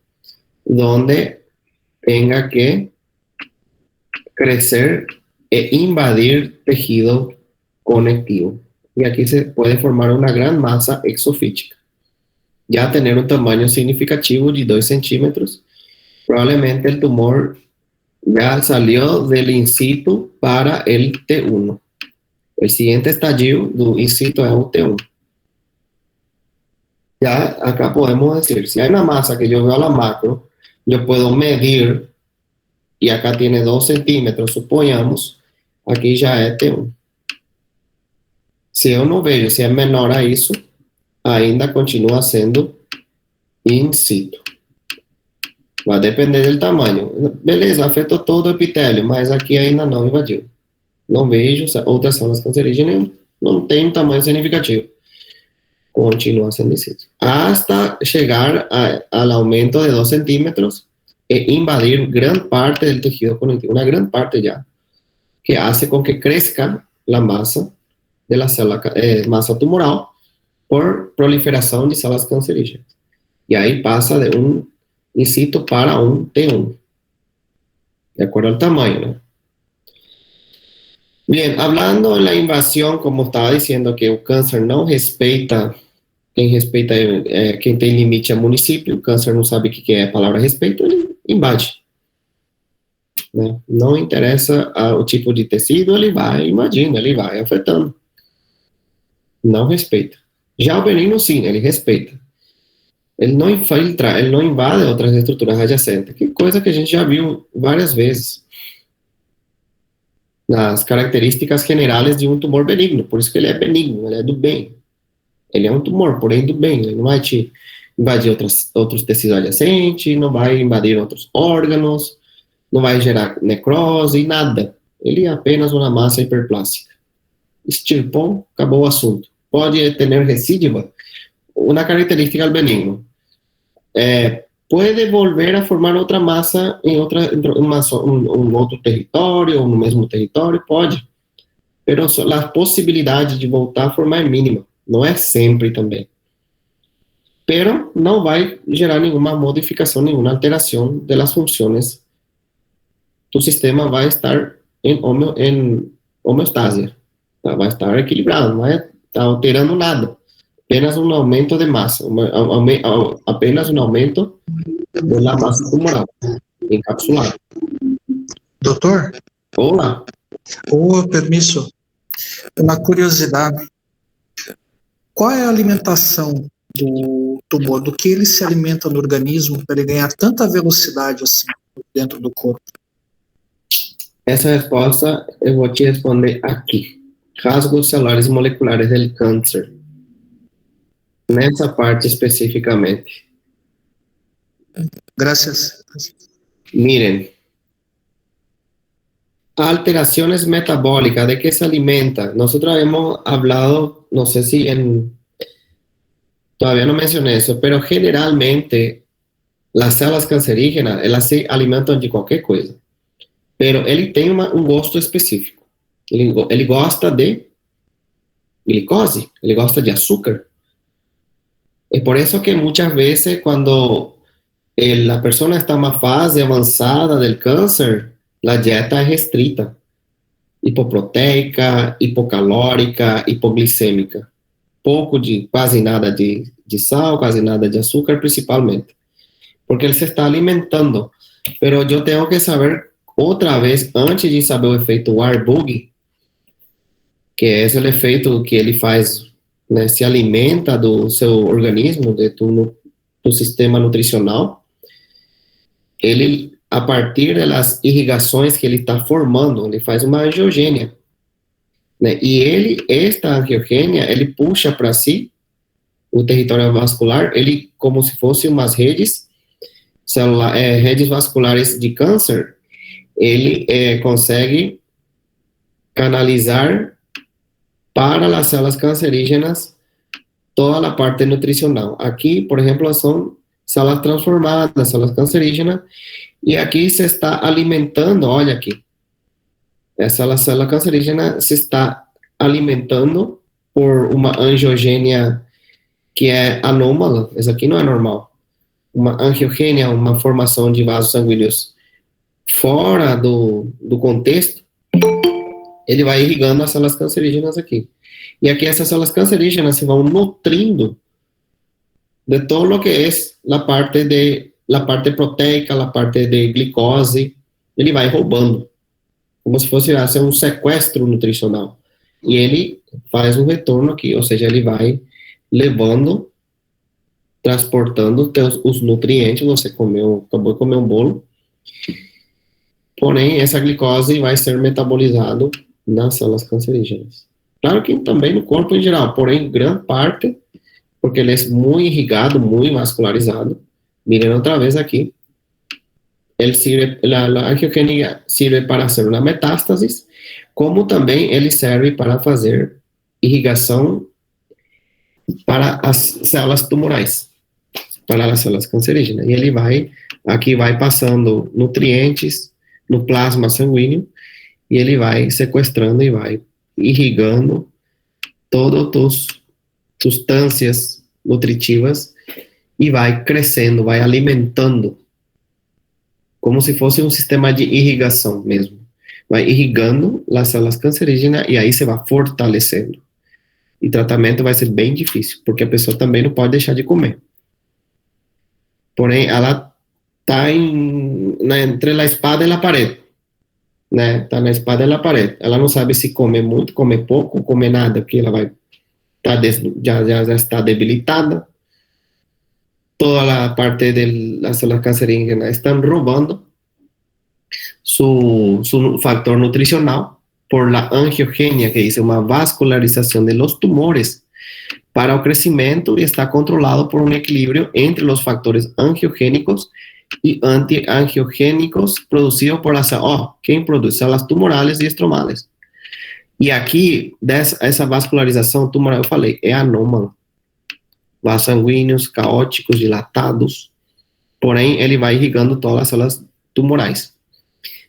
donde tenga que crecer e invadir tejido conectivo. Y aquí se puede formar una gran masa exofítica. Ya tener un tamaño significativo de 2 centímetros, probablemente el tumor ya salió del in situ para el T1. El siguiente estadio do in situ es un T1. Ya acá podemos decir, si hay una masa que yo veo a la macro, yo puedo medir, y acá tiene 2 centímetros, supongamos, aquí ya es T1. Si eu não vejo, se é menor a isso, ainda continua sendo in situ. Vai depender do tamanho. Beleza, afetou todo o epitélio, mas aqui ainda não invadiu. Não vejo outras células cancerígenas, não tem um tamanho significativo. Continua sendo in situ. Hasta chegar ao aumento de 2 centímetros e invadir grande parte do tejido conectivo, uma grande parte já, que hace com que crezca a massa de la célula, massa tumoral por proliferação de células cancerígenas. E aí passa de um in situ para un T1, de acuerdo al tamaño, ¿no? Bien, hablando de la invasión, como estaba diciendo que el cáncer no respeita, quien tem limite é município, o câncer não sabe o que é a palavra respeito, ele invade. Né? Não interessa o tipo de tecido, ele vai invadindo, ele vai afetando. Não respeita. Já o benigno, sim, ele respeita. Ele não infiltra, ele não invade outras estruturas adjacentes, que coisa que a gente já viu várias vezes nas características generais de um tumor benigno, por isso que ele é benigno, ele é do bem. Ele é um tumor, porém do bem, ele não vai te invadir outros tecidos adjacentes, não vai invadir outros órgãos, não vai gerar necrose, nada. Ele é apenas uma massa hiperplástica. Extirpou, acabou o assunto. Pode ter resíduo, uma característica do benigno. Puede volver a formar outra massa em um outro território, ou no mesmo território, pode. Pero a possibilidade de voltar a formar é mínima. Não é sempre também. Pero não vai gerar nenhuma modificação, nenhuma alteração das funções. O sistema vai estar em homeostase. Tá? Vai estar equilibrado, não vai estar alterando nada. Apenas um aumento de massa, apenas um aumento da massa tumoral encapsulada. Doutor? Olá. Ô, permisso, uma curiosidade, qual é a alimentação do tumor? Do que ele se alimenta no organismo para ele ganhar tanta velocidade assim dentro do corpo? Essa resposta eu vou te responder aqui. Rasgos celulares moleculares do câncer. Nessa parte especificamente. Gracias. Miren, alteraciones metabólicas, ¿de qué se alimenta? Nosotros hemos hablado, no sé si todavía no mencioné eso, pero generalmente las células cancerígenas, elas se alimentam de qualquer coisa. Pero ele tem um gosto específico. Ele gosta de glicose, ele gosta de açúcar. Es por eso que muchas veces cuando la persona está en una fase avanzada del cáncer, la dieta es restrita. Hipoproteica, hipocalórica, hipoglicêmica. Quase nada de sal, quase nada de açúcar, principalmente. Porque ele se está alimentando. Pero yo tengo que saber outra vez, antes de saber o efeito Warburg, que é o efeito que ele faz, né, se alimenta do seu organismo, do sistema nutricional, ele, a partir das irrigações que ele está formando, ele faz uma angiogênia, né, e esta angiogênia, ele puxa para si o território vascular, ele como se fosse umas redes, redes vasculares de câncer, ele consegue canalizar para as células cancerígenas toda a parte nutricional. Aqui, por exemplo, são células transformadas, células cancerígenas, e aqui se está alimentando, olha aqui, essa célula cancerígena se está alimentando por uma angiogênia que é anômala, essa aqui não é normal, uma angiogênia, uma formação de vasos sanguíneos fora do contexto, ele vai irrigando as células cancerígenas aqui. E aqui essas células cancerígenas se vão nutrindo de todo o que é a parte proteica, a parte de glicose, ele vai roubando, como se fosse um sequestro nutricional. E ele faz um retorno aqui, ou seja, ele vai levando, transportando os nutrientes, você acabou de comer um bolo, porém, essa glicose vai ser metabolizado nas células cancerígenas. Claro que também no corpo em geral, porém, grande parte, porque ele é muito irrigado, muito vascularizado. Miren outra vez aqui. A angiogenia sirve para fazer uma metástase, como também ele serve para fazer irrigação para as células tumorais, para as células cancerígenas. E ele aqui vai passando nutrientes no plasma sanguíneo, e ele vai sequestrando e vai irrigando todas as substâncias nutritivas e vai crescendo, vai alimentando, como se fosse um sistema de irrigação mesmo. Vai irrigando as células cancerígenas e aí você vai fortalecendo. E o tratamento vai ser bem difícil, porque a pessoa também não pode deixar de comer. Porém, ela está entre a espada e a parede. Né? Tá na espada e na parede. Ela não sabe se comer muito, comer pouco, comer nada, porque ela vai já está debilitada. Toda a parte das células cancerígenas estão roubando su factor nutricional por la angiogenia, que dice uma vascularização de los tumores para o crescimento e está controlado por um equilíbrio entre os fatores angiogênicos y antiangiogénicos producidos por las quem produz? Células tumorales e estromales. E aqui, essa vascularização tumoral, eu falei, é anômala. Vasos sanguíneos, caóticos, dilatados, porém, ele vai irrigando todas as células tumorais.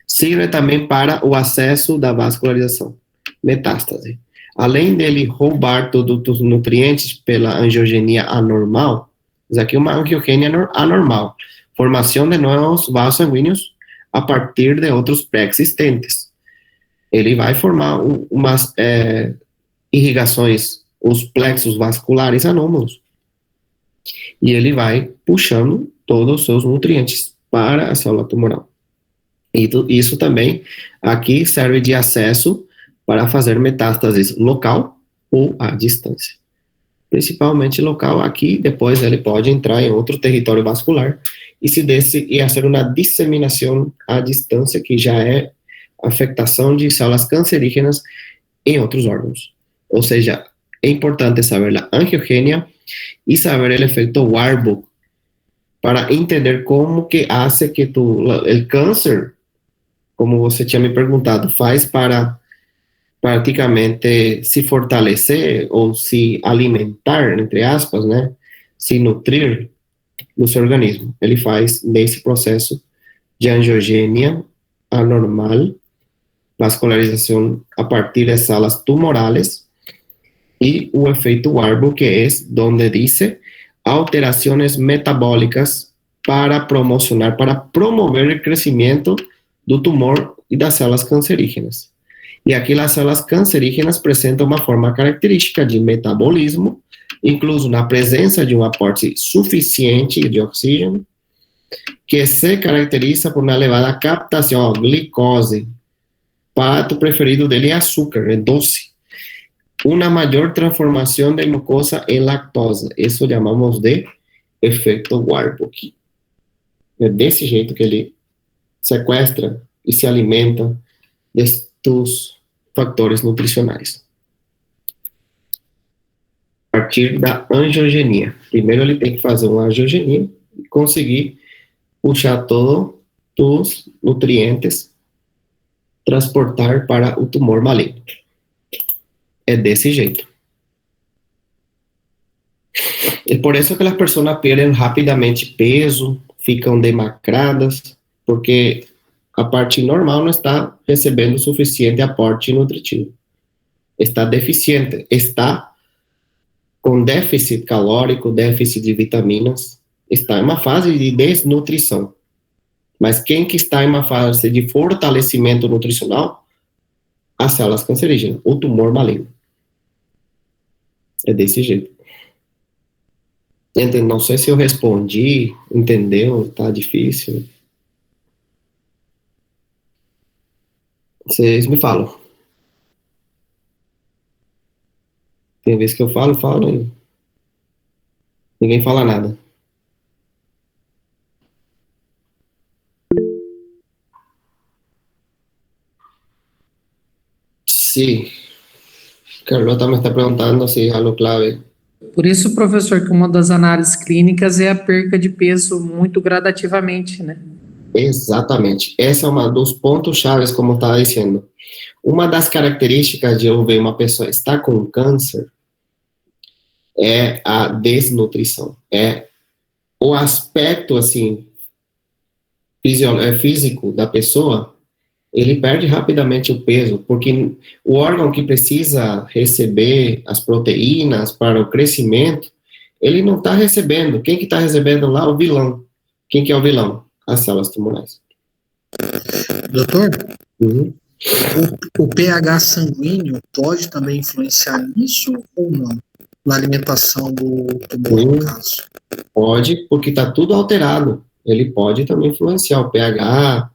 Sirve também para o acesso da vascularização, metástase. Além dele roubar todos os nutrientes pela angiogenia anormal, isso aqui é uma angiogenia anormal. Formação de novos vasos sanguíneos a partir de outros pré-existentes. Ele vai formar umas irrigações, os plexos vasculares anômalos. E ele vai puxando todos os seus nutrientes para a célula tumoral. E isso também aqui serve de acesso para fazer metástases local ou à distância. Principalmente local aqui, depois ele pode entrar em outro território vascular e fazer uma disseminação à distância, que já é afectação de células cancerígenas em outros órgãos. Ou seja, é importante saber a angiogenia e saber o efeito Warburg para entender como que hace que o câncer, como você tinha me perguntado, faz para praticamente se fortalecer ou se alimentar, entre aspas, né? Se nutrir no seu organismo. Ele faz nesse processo de angiogenia anormal, vascularização a partir de salas tumorales, e o efeito Warburg, que é onde diz alterações metabólicas para promover o crescimento do tumor e das células cancerígenas. E aqui as células cancerígenas apresentam uma forma característica de metabolismo, incluso na presença de um aporte suficiente de oxígeno, que se caracteriza por uma elevada captação de glicose. Prato preferido dele é açúcar, é doce. Uma maior transformação de glucosa em lactosa. Isso chamamos de efeito Warburg. É desse jeito que ele sequestra e se alimenta dos fatores nutricionais. A partir da angiogenia. Primeiro ele tem que fazer uma angiogenia e conseguir puxar todos os nutrientes, transportar para o tumor maligno. É desse jeito. É por isso que as pessoas perdem rapidamente peso, ficam demacradas, porque a parte normal não está recebendo suficiente aporte nutritivo. Está deficiente, está com déficit calórico, déficit de vitaminas, está em uma fase de desnutrição. Mas quem que está em uma fase de fortalecimento nutricional? As células cancerígenas, o tumor maligno. É desse jeito. Não sei se eu respondi, entendeu? Tá difícil. Vocês me falam. Tem vezes que eu falo e ninguém fala nada. Sim. Carlota me está perguntando se é algo clave. Por isso, professor, que uma das análises clínicas é a perca de peso muito gradativamente, né? Exatamente. Esse é um dos pontos chaves, como estava dizendo. Uma das características de eu ver uma pessoa estar com câncer é a desnutrição. É o aspecto, assim, físico da pessoa, ele perde rapidamente o peso, porque o órgão que precisa receber as proteínas para o crescimento, ele não está recebendo. Quem que está recebendo lá? O vilão. Quem que é o vilão? As células tumorais. Doutor, o pH sanguíneo pode também influenciar nisso ou não? Na alimentação do tumor, no caso? Pode, porque está tudo alterado. Ele pode também influenciar o pH,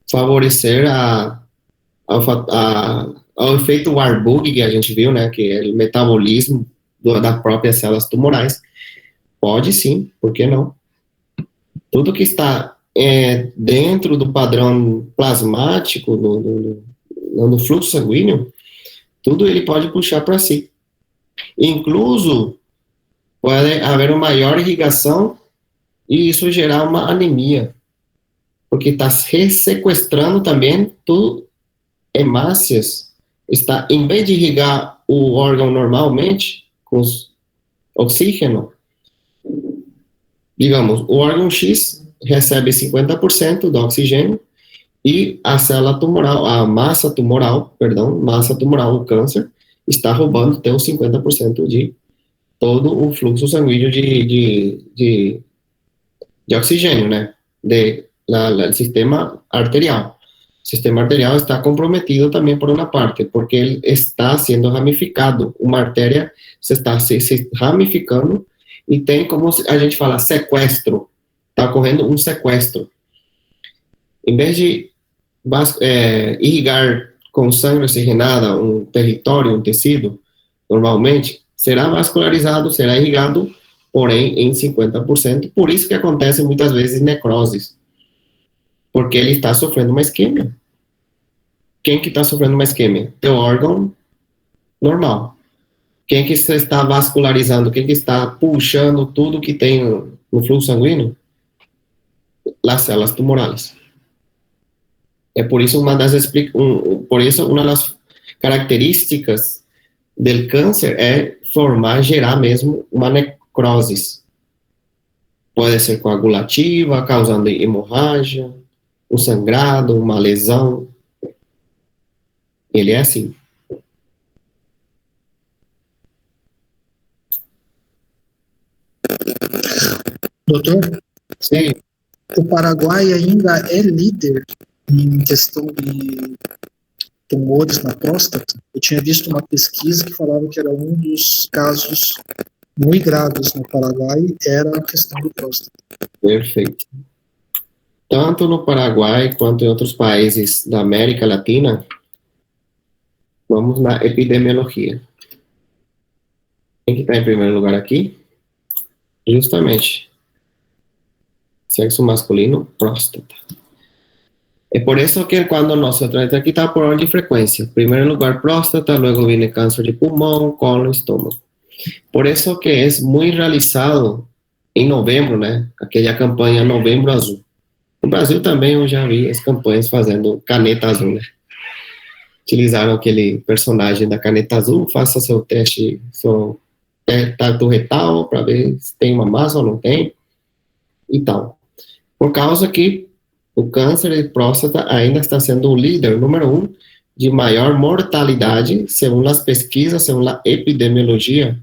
favorecer ao efeito Warburg, que a gente viu, né, que é o metabolismo das próprias células tumorais. Pode sim, por que não? Tudo que está dentro do padrão plasmático, no fluxo sanguíneo, tudo ele pode puxar para si. Incluso, pode haver uma maior irrigação e isso gerar uma anemia, porque está sequestrando também tudo, hemácias, está, em vez de irrigar o órgão normalmente, com oxígeno, digamos, o órgão X recebe 50% do oxigênio e a célula tumoral, a massa tumoral, o câncer, está roubando até os 50% de todo o fluxo sanguíneo de oxigênio, né? Do sistema arterial. O sistema arterial está comprometido também por uma parte, porque ele está sendo ramificado. Uma artéria está se ramificando e tem, como a gente fala, sequestro. Está ocorrendo um sequestro. em vez de irrigar com sangue oxigenada um território, um tecido, normalmente, será vascularizado, será irrigado, porém em 50%. Por isso que acontece muitas vezes necroses, porque ele está sofrendo uma isquemia. Quem que está sofrendo uma isquemia? Teu órgão normal. Quem que está vascularizando? Quem que está puxando tudo que tem no fluxo sanguíneo? As células tumorais. É por isso uma das características do câncer é gerar mesmo uma necrose. Pode ser coagulativa, causando hemorragia, um sangrado, uma lesão. Ele é assim. Doutor, Sim. o Paraguai ainda é líder em questão de tumores na próstata. Eu tinha visto uma pesquisa que falava que era um dos casos muito graves no Paraguai, era a questão do próstata. Perfeito. Tanto no Paraguai quanto em outros países da América Latina, vamos na epidemiologia. Quem que está em primeiro lugar aqui? Justamente. Sexo masculino, próstata. É por isso que quando nosotros, aqui está por ordem de frequência. Em primeiro lugar, próstata, luego viene câncer de pulmão, colo, estômago. Por isso que é muito realizado em novembro, né? Aquela campanha Novembro Azul. No Brasil também eu já vi as campanhas fazendo caneta azul, né? Utilizaram aquele personagem da caneta azul, faça seu teste, seu tato retal, para ver se tem uma massa ou não tem, e tal. Por causa que o câncer de próstata ainda está sendo o líder, número 1, de maior mortalidade, segundo as pesquisas, segundo a epidemiologia,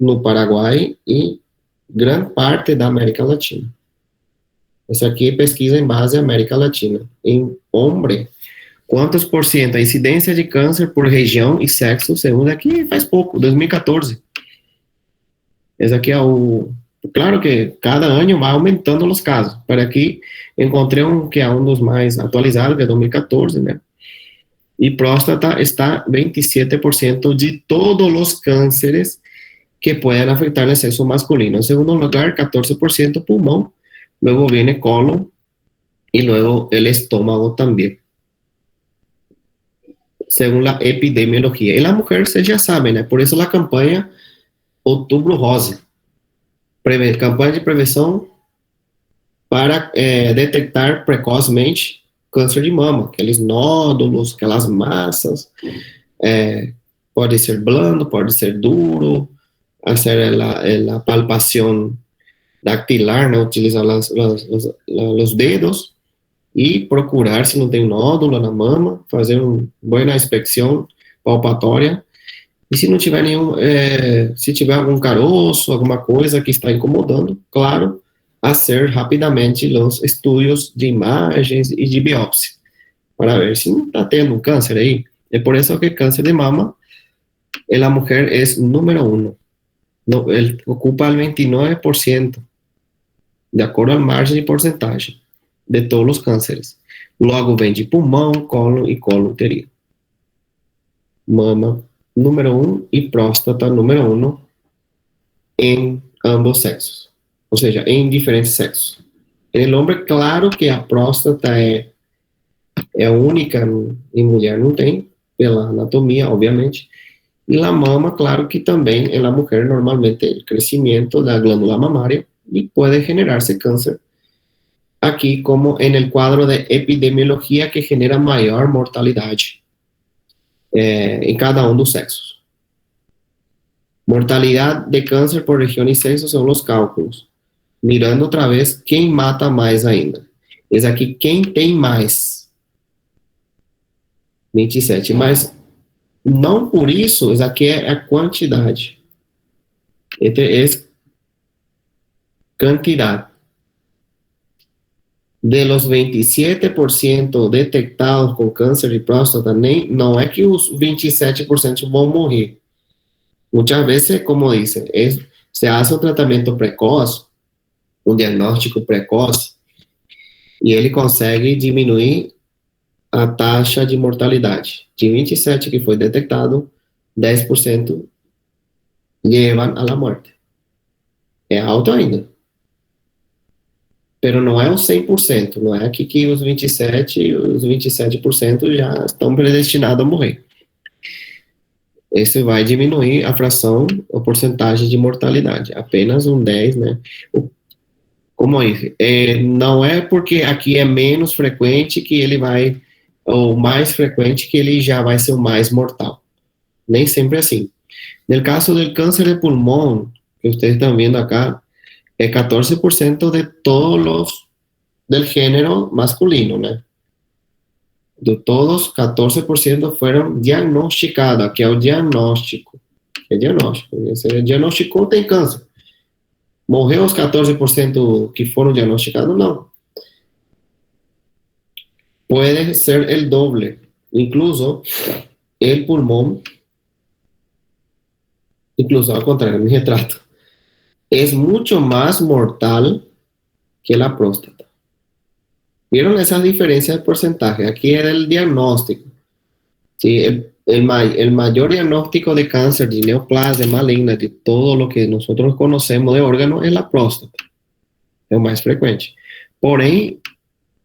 no Paraguai e grande parte da América Latina. Essa aqui é pesquisa em base à América Latina. Em homem, quantos por cento a incidência de câncer por região e sexo, segundo aqui faz pouco, 2014. Esse aqui é o... Claro que cada ano vai aumentando os casos. Para aqui, encontrei um que é um dos mais atualizados, que é 2014, né? E próstata está 27% de todos os cânceres que podem afetar o sexo masculino. Em segundo lugar, 14% pulmão, luego viene colon y luego el estómago también, según la epidemiología. Y la mujer, ustedes ya saben, ¿eh? Por eso la campaña Outubro Rosa, campaña de prevenção para detectar precocemente câncer de mama, aqueles nódulos, aquelas massas, pode ser blando, pode ser duro, hacer la palpación dactilar, né, utilizar os dedos e procurar se não tem nódulo na mama, fazer uma boa inspeção palpatória, e se não tiver se tiver algum caroço, alguma coisa que está incomodando, claro, fazer rapidamente os estudos de imagens e de biópsia, para ver se não está tendo um câncer aí. É por isso que câncer de mama, a mulher é número 1, ele ocupa el 29%, de acordo à margem de porcentagem de todos os cânceres. Logo vem de pulmão, colo e colo uterino. Mama, número 1, e próstata, número 1, em ambos sexos. Ou seja, em diferentes sexos. Em homem, claro que a próstata é única, em mulher não tem, pela anatomia, obviamente. E a mama, claro que também, em mulher, normalmente, o crescimento da glândula mamária, y puede generarse cáncer aquí como en el cuadro de epidemiología que genera mayor mortalidad en cada uno de los sexos. Mortalidad de cáncer por región y sexo son los cálculos. Mirando otra vez, quem mata mais ainda? Esse aqui, quem tem mais? 27, mas não por isso, esse aqui é a quantidade. Esse cantidad. De los 27% detectados com câncer de próstata, não é que os 27% vão morrer. Muitas vezes, como dizem, se faz um tratamento precoce, um diagnóstico precoce, E ele consegue diminuir a taxa de mortalidade. De 27 que foi detectado, 10% llevan a la muerte. É alto ainda. Pero não é o 100%, não é que os 27% já estão predestinados a morrer. Esse vai diminuir a fração, a porcentagem de mortalidade, apenas um 10, né? Como eu disse, não é porque aqui é menos frequente que ele vai, ou mais frequente que ele já vai ser o mais mortal. Nem sempre é assim. No caso do câncer de pulmão, que vocês estão vendo acá, é 14% de todos los del género masculino, né? De todos, 14% foram diagnosticados, que é o diagnóstico. É diagnóstico. Você diagnosticou, tem câncer. Morreu os 14% que foram diagnosticados? Não. Pode ser el doble. Incluso, el pulmón, incluso al contrario, mi retrato, es mucho más mortal que la próstata. ¿Vieron esas diferencias de porcentaje? Aquí era el diagnóstico. ¿Sí? El mayor diagnóstico de cáncer, de neoplasia maligna, de todo lo que nosotros conocemos de órgano, es la próstata. Es el más frecuente. Porém,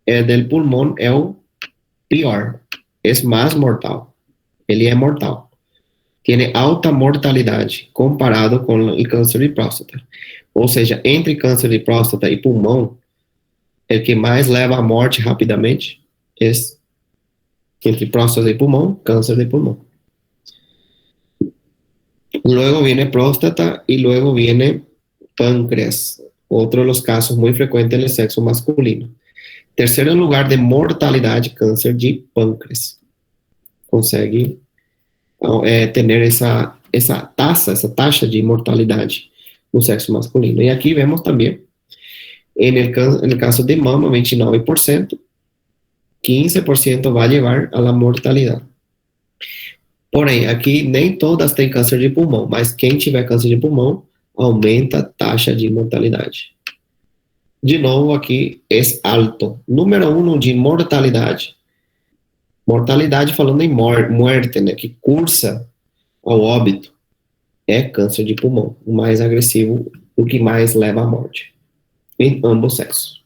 el del pulmón es el peor. Es más mortal. Ele é mortal. Tiene alta mortalidade comparado com o câncer de próstata. Ou seja, entre câncer de próstata e pulmão, o que mais leva à morte rapidamente é entre próstata y pulmón, cáncer de pulmón. Luego viene próstata y luego viene páncreas, otro de los casos muy frecuentes en el sexo masculino. Terceiro lugar de mortalidade, câncer de pâncreas. Consegue ter essa taxa de mortalidade no sexo masculino. E aqui vemos também, no caso de mama, 29%, 15% vai levar a la mortalidade. Porém, aqui nem todas têm câncer de pulmão, mas quem tiver câncer de pulmão, aumenta a taxa de mortalidade. De novo, aqui é alto. Número 1 de mortalidade. Mortalidade falando em morte, né, que cursa ao óbito, é câncer de pulmão, o mais agressivo, o que mais leva à morte, em ambos sexos.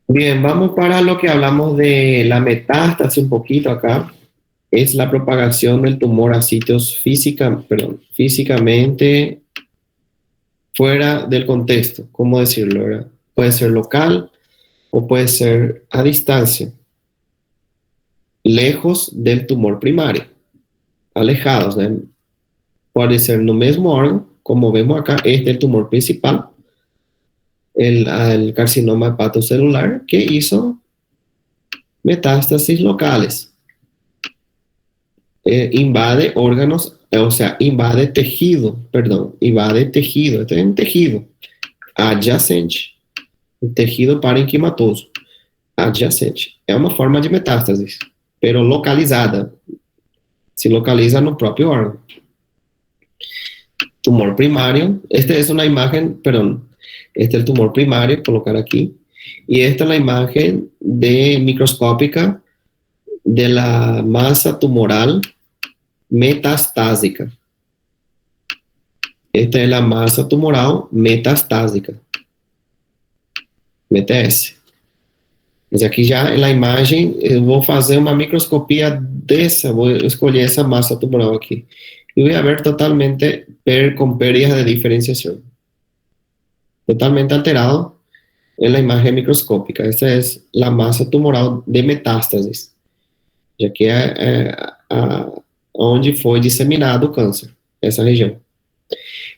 Bien, vamos para lo que hablamos de la metástasis un poquito acá. Es la propagación del tumor a sitios físicamente fuera del contexto. ¿Cómo decirlo? ¿Verdad? Puede ser local o puede ser a distancia, lejos del tumor primario, alejados, ¿no? Puede ser en el mismo órgano, como vemos acá, este es el tumor principal, el carcinoma hepatocelular, que hizo metástasis locales. Invade órganos, o sea, invade tejido, este es un tejido adyacente, un tejido parenquimatoso, adyacente. É uma forma de metástasis, pero localizada, se localiza no próprio órgano. Tumor primario, esta es una imagen, perdón, este es el tumor primario, colocar aquí, y esta es la imagen microscópica de la masa tumoral metastásica. Esta es la masa tumoral metastásica, MTS. Mas aqui já na imagem, eu vou fazer uma microscopia vou escolher essa massa tumoral aqui. E vou ver totalmente com pérdidas de diferenciação. Totalmente alterado en la imagen microscópica. Esta es la masa tumoral de metástasis, já que é onde foi disseminado o câncer, essa região.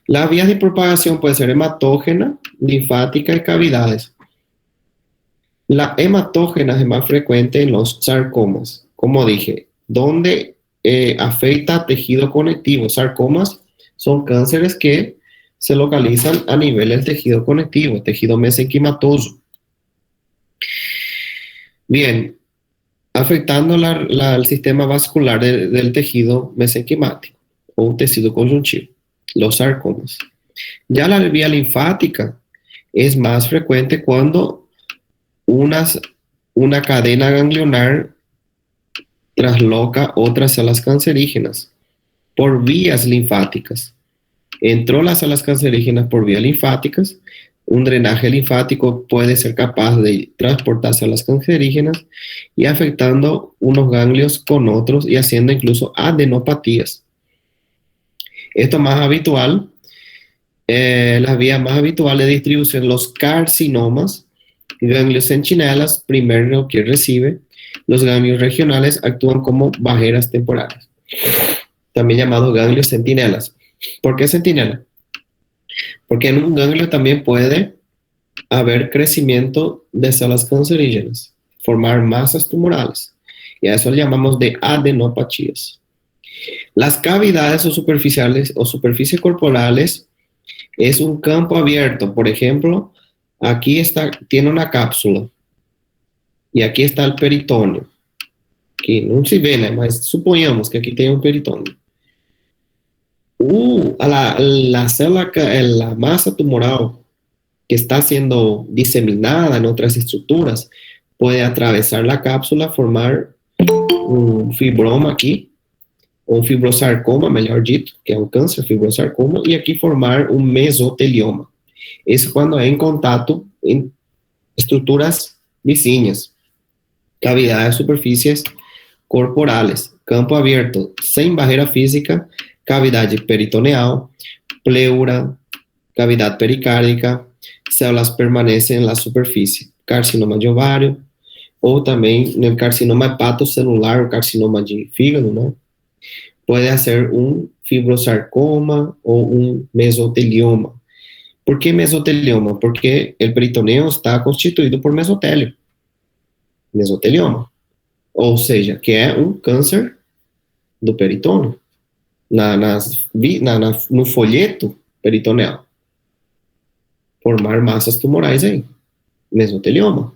La vía de propagación puede ser hematógena, linfática y cavidades. La hematógena es más frecuente en los sarcomas, como dije, donde afecta tejido conectivo. Sarcomas son cánceres que se localizan a nivel del tejido conectivo, tejido mesenquimatoso. Bien, afectando el sistema vascular del tejido mesenquimático o tejido conjuntivo, los sarcomas. Ya la vía linfática es más frecuente cuando una cadena ganglionar trasloca otras células cancerígenas por vías linfáticas. Entró las células cancerígenas por vías linfáticas. Un drenaje linfático puede ser capaz de transportar células cancerígenas y afectando unos ganglios con otros y haciendo incluso adenopatías. Esto es más habitual, las vías más habituales de distribución, los carcinomas, ganglios centinelas, primero que recibe. Los ganglios regionales actúan como barreras temporales, también llamados ganglios centinelas. ¿Por qué centinela? Porque en un ganglio también puede haber crecimiento de células cancerígenas, formar masas tumorales, y a eso le llamamos de adenopatías. Las cavidades o superficies corporales es un campo abierto. Por ejemplo, aquí tiene una cápsula y aquí está el peritoneo. Aquí no se ve, né? Mas suponhamos que aquí tem un peritoneo. La célula, la masa tumoral que está siendo diseminada en otras estructuras puede atravesar la cápsula, formar un fibroma aquí, o un fibrosarcoma, melhor dito, que é um câncer, fibrosarcoma, e aqui formar um mesotelioma. Isso quando é em contato em estruturas vizinhas, cavidades, superfícies corporales, campo abierto, sem barreira física, cavidade peritoneal, pleura, cavidade pericárdica, células permanecem na superfície, carcinoma de ovário, ou também no carcinoma hepatocelular, o carcinoma de fígado, né? Pode ser um fibrosarcoma ou um mesotelioma. Por que mesotelioma? Porque o peritoneo está constituído por mesotélio. Mesotelioma. Ou seja, que é um câncer do peritônio. No folheto peritoneal. Formar massas tumorais aí. Mesotelioma.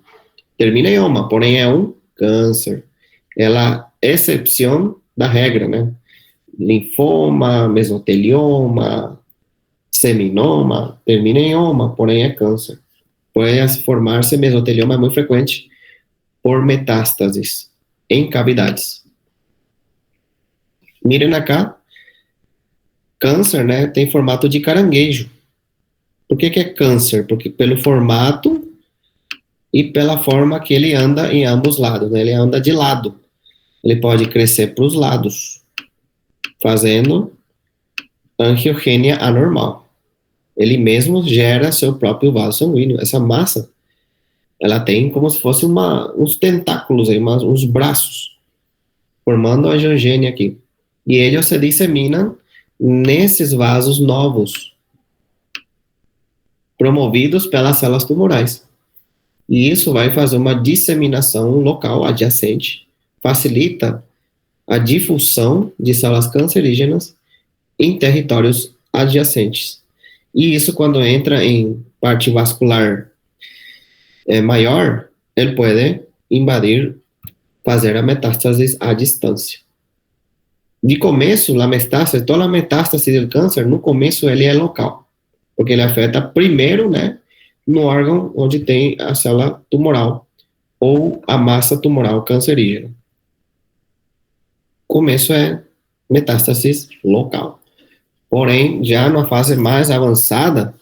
Termina em oma, porém é um câncer. Ela é exceção da regra, né? Linfoma, mesotelioma, seminoma, termina em oma, porém é câncer. Pode formar-se mesotelioma, é muito frequente, por metástases em cavidades. Mirem acá, câncer, né, tem formato de caranguejo. Por que é câncer? Porque pelo formato e pela forma que ele anda em ambos lados, né? Ele anda de lado. Ele pode crescer para os lados, fazendo angiogênia anormal. Ele mesmo gera seu próprio vaso sanguíneo. Essa massa, ela tem como se fosse uns tentáculos, aí, uns braços, formando a angiogênia aqui. E eles se disseminam nesses vasos novos, promovidos pelas células tumorais. E isso vai fazer uma disseminação local adjacente, facilita a difusão de células cancerígenas em territórios adjacentes. E isso, quando entra em parte vascular maior, ele pode invadir, fazer a metástase à distância. De começo, toda a metástase do câncer, no começo ele é local, porque ele afeta primeiro, né, no órgão onde tem a célula tumoral ou a massa tumoral cancerígena. Começo é metástase local. Porém, já na fase mais avançada,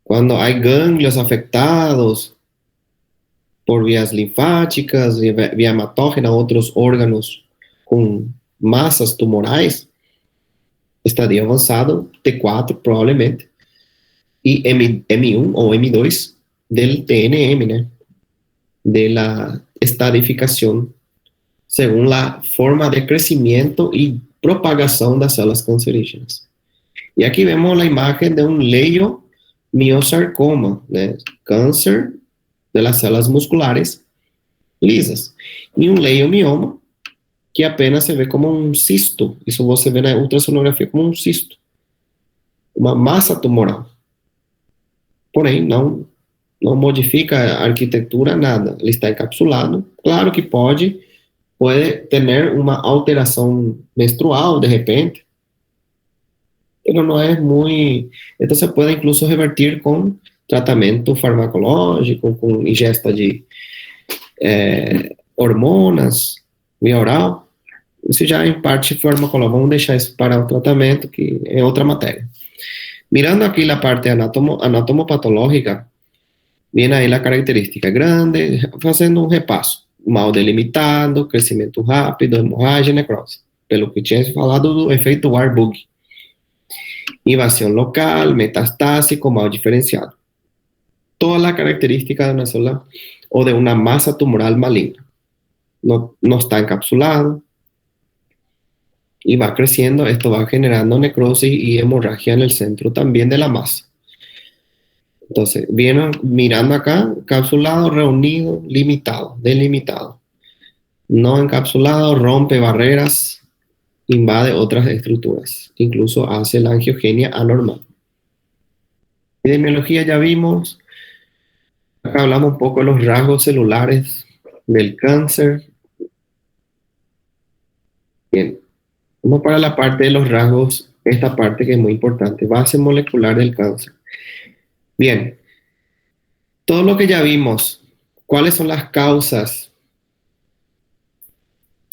quando há gânglios afetados por vias linfáticas, via hematógena, outros órgãos com massas tumorais, estadia avançado, T4 provavelmente, e M1 ou M2 del TNM, né? De la estadificação, según la forma de crecimiento y propagación de células cancerígenas. Y aquí vemos la imagen de un leiomiosarcoma, ¿no? Cáncer de las células musculares lisas. Y un leiomioma, que apenas se ve como un cisto. Eso você vê na ultrassonografia como un cisto. Uma massa tumoral. Porém, não modifica a arquitetura, nada. Ele está encapsulado. Claro que pode ter uma alteração menstrual de repente, pero no es muy, entonces se puede incluso revertir con tratamento farmacológico, com ingesta de hormonas, via oral. Isso já em parte farmacológica. Vamos deixar isso para o tratamento, que é outra matéria. Mirando aqui a parte anatomopatológica, viene aí a característica grande, fazendo um repasso. Mal delimitado, crescimento rápido, hemorragia, necrose. Pelo que tinha falado do efeito Warburg. Invasão local, metastásico, mal diferenciado. Toda a característica de uma célula ou de uma massa tumoral maligna. No está encapsulado y va creciendo. Esto va generando necrosis y hemorragia en el centro también de la masa. Entonces, vienen mirando acá, encapsulado, reunido, limitado, delimitado. No encapsulado, rompe barreras, invade otras estructuras, incluso hace la angiogenia anormal. Epidemiología ya vimos. Acá hablamos un poco de los rasgos celulares del cáncer. Bien, vamos para la parte de los rasgos, esta parte que es muy importante, base molecular del cáncer. Bien, todo lo que ya vimos, ¿cuáles son las causas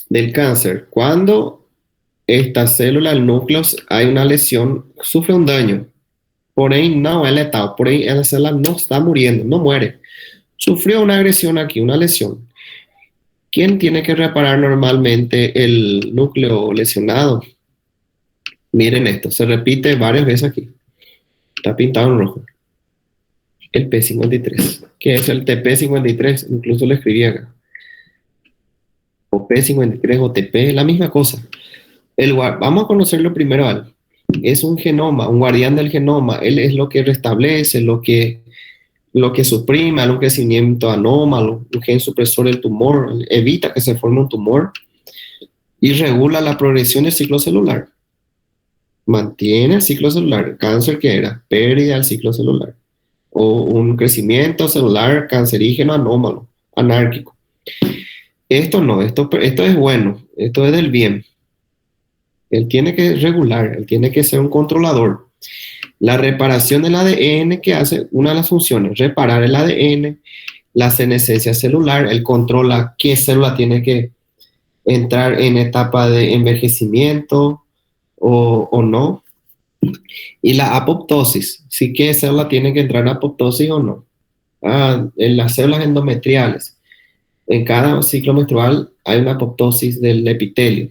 del cáncer? Cuando esta célula, el núcleo, hay una lesión, sufre un daño, por ahí no es letal, por ahí la célula no está muriendo, no muere. Sufrió una agresión aquí, una lesión. ¿Quién tiene que reparar normalmente el núcleo lesionado? Miren esto, se repite varias veces aquí. Está pintado en rojo. El P53. ¿Qué es el TP53? Incluso lo escribí acá. O P53 o TP, la misma cosa. Vamos a conocerlo primero. Es un genoma, un guardián del genoma. Él es lo que restablece, lo que suprime un crecimiento anómalo, un gen supresor del tumor, evita que se forme un tumor y regula la progresión del ciclo celular. Mantiene el ciclo celular. El cáncer, que era pérdida del ciclo celular o un crecimiento celular cancerígeno anómalo, anárquico. Esto no, esto es bueno, esto es del bien. Él tiene que regular, él tiene que ser un controlador. La reparación del ADN, que hace una de las funciones, reparar el ADN, la senescencia celular, él controla qué célula tiene que entrar en etapa de envejecimiento o no. Y la apoptosis, si qué célula tiene que entrar en apoptosis o no. En las células endometriales, en cada ciclo menstrual hay una apoptosis del epitelio.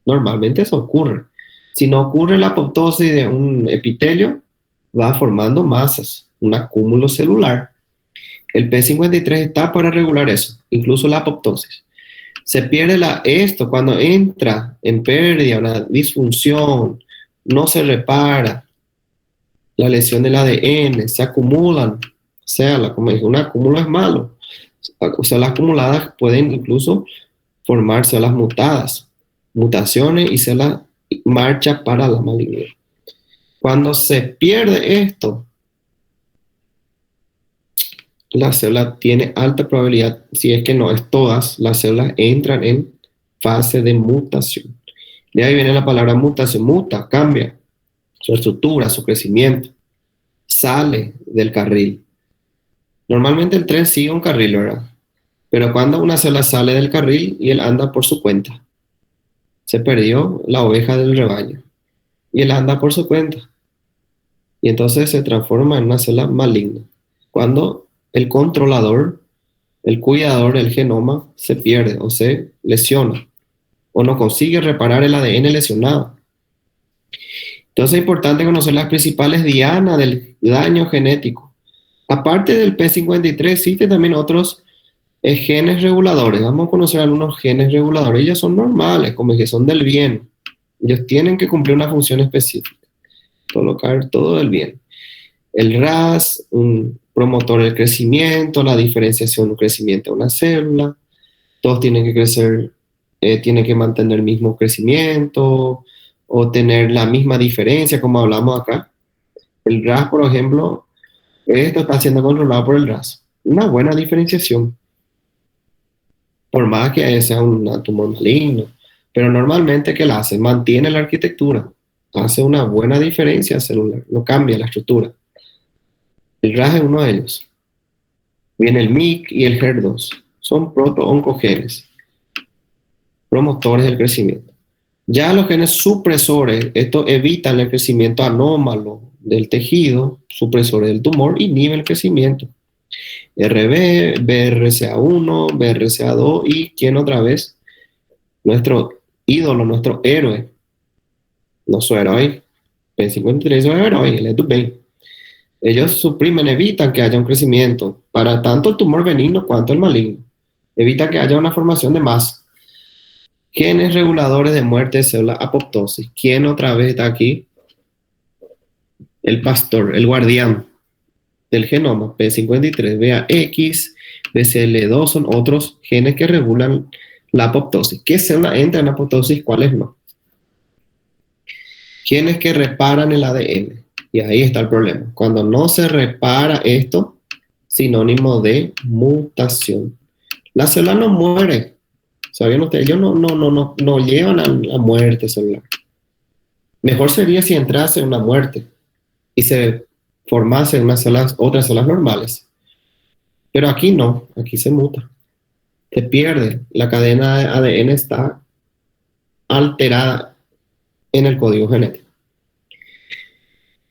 Normalmente eso ocurre. Si no ocurre la apoptosis de un epitelio, va formando masas, un acúmulo celular. El P53 está para regular eso, incluso la apoptosis. Se pierde esto cuando entra en pérdida, una disfunción, no se repara la lesión del ADN, se acumulan. O sea, como dije, un acúmulo es malo. Células acumuladas pueden incluso formar células mutadas, mutaciones y células marcha para la malignidad. Cuando se pierde esto, la célula tiene alta probabilidad, si es que no es todas, las células entran en fase de mutación. De ahí viene la palabra mutación, muta, cambia su estructura, su crecimiento, sale del carril. Normalmente el tren sigue un carril, ¿verdad? Pero cuando una célula sale del carril y él anda por su cuenta, se perdió la oveja del rebaño y él anda por su cuenta y entonces se transforma en una célula maligna cuando el controlador, el cuidador del genoma se pierde o se lesiona o no consigue reparar el ADN lesionado. Entonces es importante conocer las principales dianas del daño genético. Aparte del P53 existen también otros genes reguladores. Vamos a conocer algunos genes reguladores. Ellos son normales, como que son del bien. Ellos tienen que cumplir una función específica. Colocar todo del bien. El RAS, un promotor del crecimiento, la diferenciación del crecimiento de una célula. Todos tienen que crecer, tienen que mantener el mismo crecimiento o tener la misma diferencia, como hablamos acá. El RAS, por ejemplo, esto está siendo controlado por el RAS. Una buena diferenciación. Por más que sea un tumor maligno, pero normalmente, ¿qué la hace? Mantiene la arquitectura, hace una buena diferencia celular, no cambia la estructura. El RAS es uno de ellos. Viene el MYC y el HER2. Son proto-oncogenes, promotores del crecimiento. Ya los genes supresores, estos evitan el crecimiento anómalo del tejido, supresores del tumor, inhiben el crecimiento. RB, BRCA1, BRCA2 y ¿quién otra vez? Nuestro ídolo, nuestro héroe. Nuestro héroe, P53 es el héroe, el ETUP20. Ellos suprimen, evitan que haya un crecimiento para tanto el tumor benigno cuanto el maligno. Evita que haya una formación de masa. Genes reguladores de muerte de células, apoptosis. ¿Quién otra vez está aquí? El pastor, el guardián del genoma, P53, VAX, BCL2, son otros genes que regulan la apoptosis. ¿Qué células entran en apoptosis? ¿Cuáles no? Genes que reparan el ADN. Y ahí está el problema. Cuando no se repara esto, sinónimo de mutación. La célula no muere. ¿Sabían ustedes? Ellos no llevan a la muerte celular. Mejor sería si entrase en una muerte y se formase unas células, otras células normales. Pero aquí no, aquí se muta. Se pierde. La cadena de ADN está alterada en el código genético.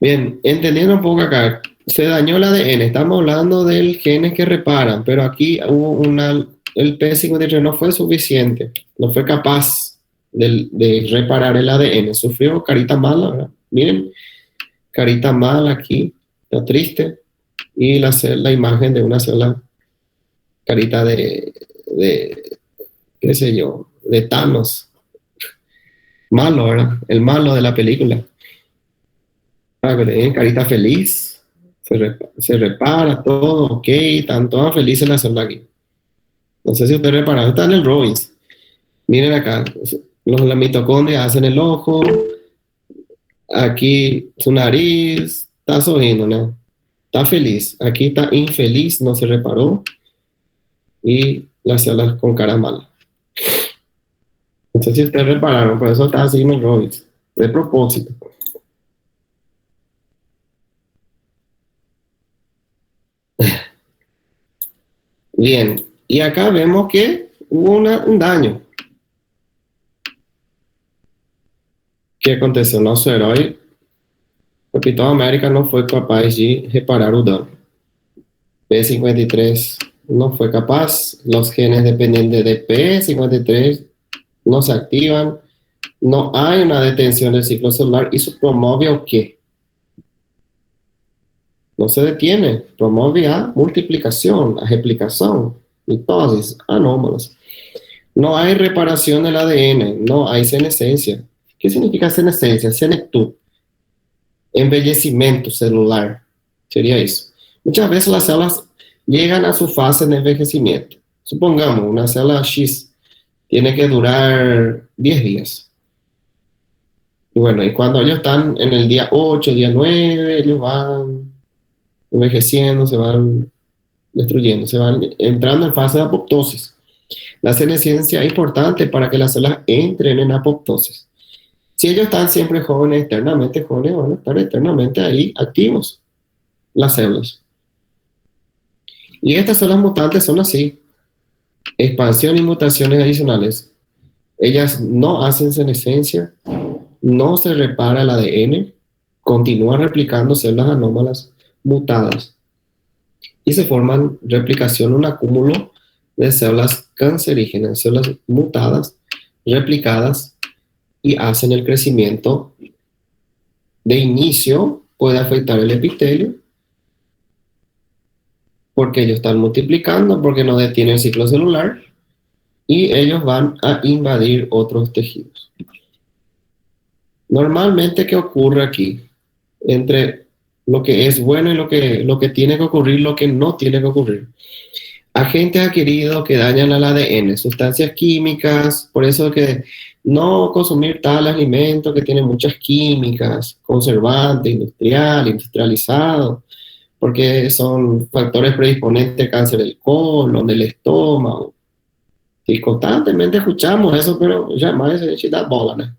Bien, entendiendo un poco acá, se dañó el ADN, estamos hablando del genes que reparan, pero aquí hubo el P53 no fue suficiente, no fue capaz de reparar el ADN, sufrió carita mala, ¿verdad? Miren, carita mala aquí, está triste, y la imagen de una sola carita de qué sé yo, de Thanos, malo, ¿verdad? El malo de la película. Carita feliz, se repara todo, ok, están todas felices las células aquí. No sé si ustedes repararon, está en el Robbins. Miren acá, las mitocondrias hacen el ojo, aquí su nariz, está sonriendo, ¿no? Está feliz, aquí está infeliz, no se reparó, y las células con cara mala. No sé si ustedes repararon, por eso está así en el Robbins, de propósito. Bien, y acá vemos que hubo un daño. ¿Qué aconteció? Nosso herói, Capitão América, não foi capaz de reparar o dano. P53 no fue capaz, los genes dependientes de P53 no se activan, no hay una detención del ciclo celular, y eso promueve o qué? No se detiene, promueve a multiplicación, a replicación, mitosis, anómalos. No hay reparación del ADN, no hay senescencia. ¿Qué significa senescencia? Senectud, embellecimiento celular, sería eso. Muchas veces las células llegan a su fase de envejecimiento. Supongamos, una célula X tiene que durar 10 días. Y bueno, y cuando ellos están en el día 8, día 9, ellos van envejeciendo, se van destruyendo, se van entrando en fase de apoptosis. La senescencia es importante para que las células entren en apoptosis. Si ellos están siempre jóvenes, eternamente jóvenes, van a estar eternamente ahí activos, las células. Y estas células mutantes son así. Expansión y mutaciones adicionales. Ellas no hacen senescencia, no se repara el ADN, continúan replicando células anómalas mutadas. Y se forman replicación, un acúmulo de células cancerígenas, células mutadas, replicadas, y hacen el crecimiento. De inicio puede afectar el epitelio, porque ellos están multiplicando, porque no detienen el ciclo celular, y ellos van a invadir otros tejidos. Normalmente, ¿qué ocurre aquí? Entre lo que es bueno y lo que tiene que ocurrir, lo que no tiene que ocurrir. Agentes adquiridos que dañan al ADN, sustancias químicas, por eso que no consumir tal alimento que tiene muchas químicas, conservantes, industrializado, porque son factores predisponentes al cáncer del colon, del estómago. Y constantemente escuchamos eso, pero jamais a gente dá bola, né?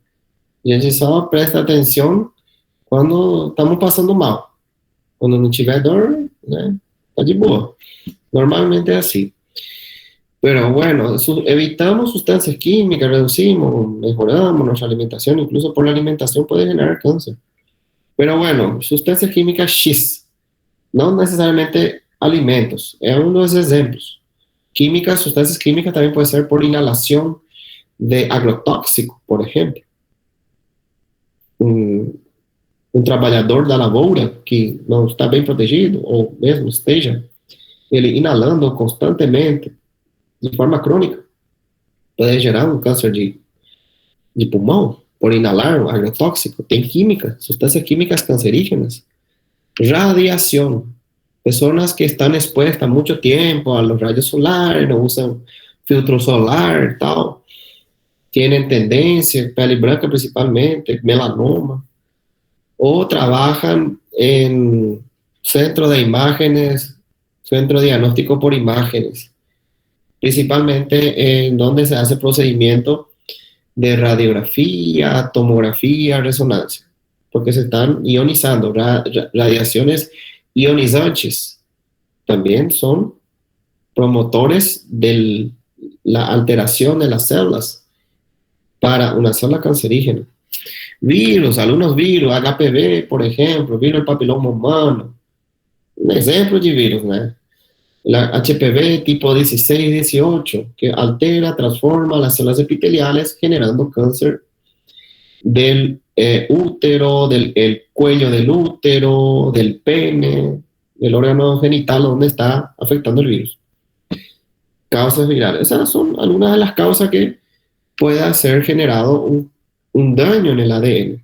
E a gente só presta atención cuando estamos passando mal. Quando não tiver dor, né? Tá de boa. Normalmente é assim. Pero bueno, evitamos sustancias químicas, reducimos, mejoramos nuestra alimentación, incluso por la alimentación puede generar cáncer. Pero bueno, sustancias químicas X, no necesariamente alimentos, es uno de los ejemplos. Químicas, sustancias químicas también puede ser por inhalación de agrotóxico, por ejemplo. Um trabalhador da lavoura que não está bem protegido, ou mesmo esteja, ele inalando constantemente, de forma crônica, pode gerar um câncer de pulmão, por inalar um agrotóxico. Tem química, substâncias químicas cancerígenas. Radiación. Personas que están expuestas mucho tiempo a los rayos solares, no usan filtro solar, tal, tienen tendencia, pele branca principalmente, melanoma, o trabajan en centro de imágenes, centro diagnóstico por imágenes, principalmente en donde se hace procedimiento de radiografía, tomografía, resonancia, porque se están ionizando. Radiaciones ionizantes también son promotores de la alteración de las células para una célula cancerígena. Virus, algunos virus, HPV, por ejemplo, virus del papiloma humano, un ejemplo de virus, ¿no? La HPV tipo 16-18, que altera, transforma las células epiteliales generando cáncer del útero, del el cuello del útero, del pene, del órgano genital donde está afectando el virus. Causas virales. Esas son algunas de las causas que pueda ser generado un daño en el ADN.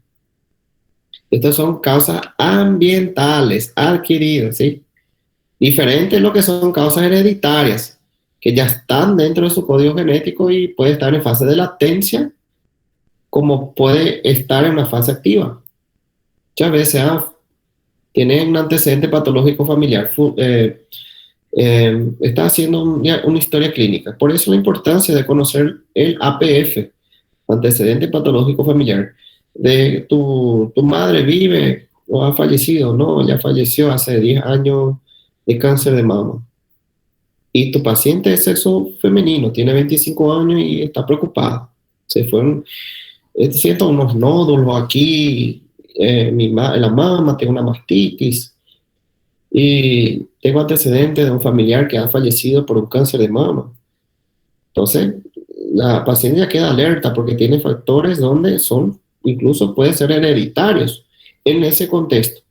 Estas son causas ambientales adquiridas, ¿sí? Diferente de lo que son causas hereditarias, que ya están dentro de su código genético y puede estar en fase de latencia, como puede estar en una fase activa. Muchas veces tiene un antecedente patológico familiar, está haciendo una historia clínica. Por eso la importancia de conocer el APF, antecedente patológico familiar. De tu madre vive o ha fallecido, no, ya falleció hace 10 años de cáncer de mama. Y tu paciente es sexo femenino, tiene 25 años y está preocupada. Se fueron, siento unos nódulos aquí, en la mama, tengo una mastitis. Y tengo antecedentes de un familiar que ha fallecido por un cáncer de mama. Entonces, la paciente ya queda alerta porque tiene factores donde son, incluso pueden ser hereditarios en ese contexto.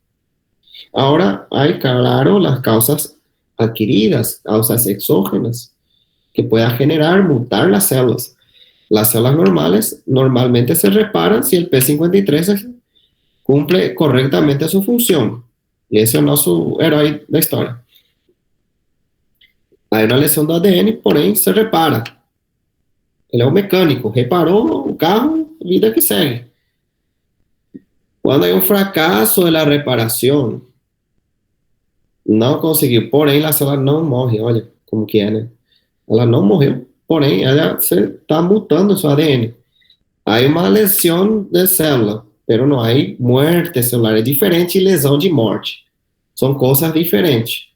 Ahora hay, claro, las causas adquiridas, causas exógenas, que puedan generar, mutar las células. Las células normales normalmente se reparan si el P53 cumple correctamente su función. Y ese no es su héroe de la historia. Hay una lesión de ADN, porém se repara. Ele é um mecânico, reparou o carro, vida que segue. Cuando hay un fracaso de la reparación, não conseguiu, porém a célula não morre, olha como que é, né? Ela não morreu, porém ela está mutando seu ADN. Há uma lesão de célula, pero não há muerte celular, é diferente de lesão de morte. São coisas diferentes.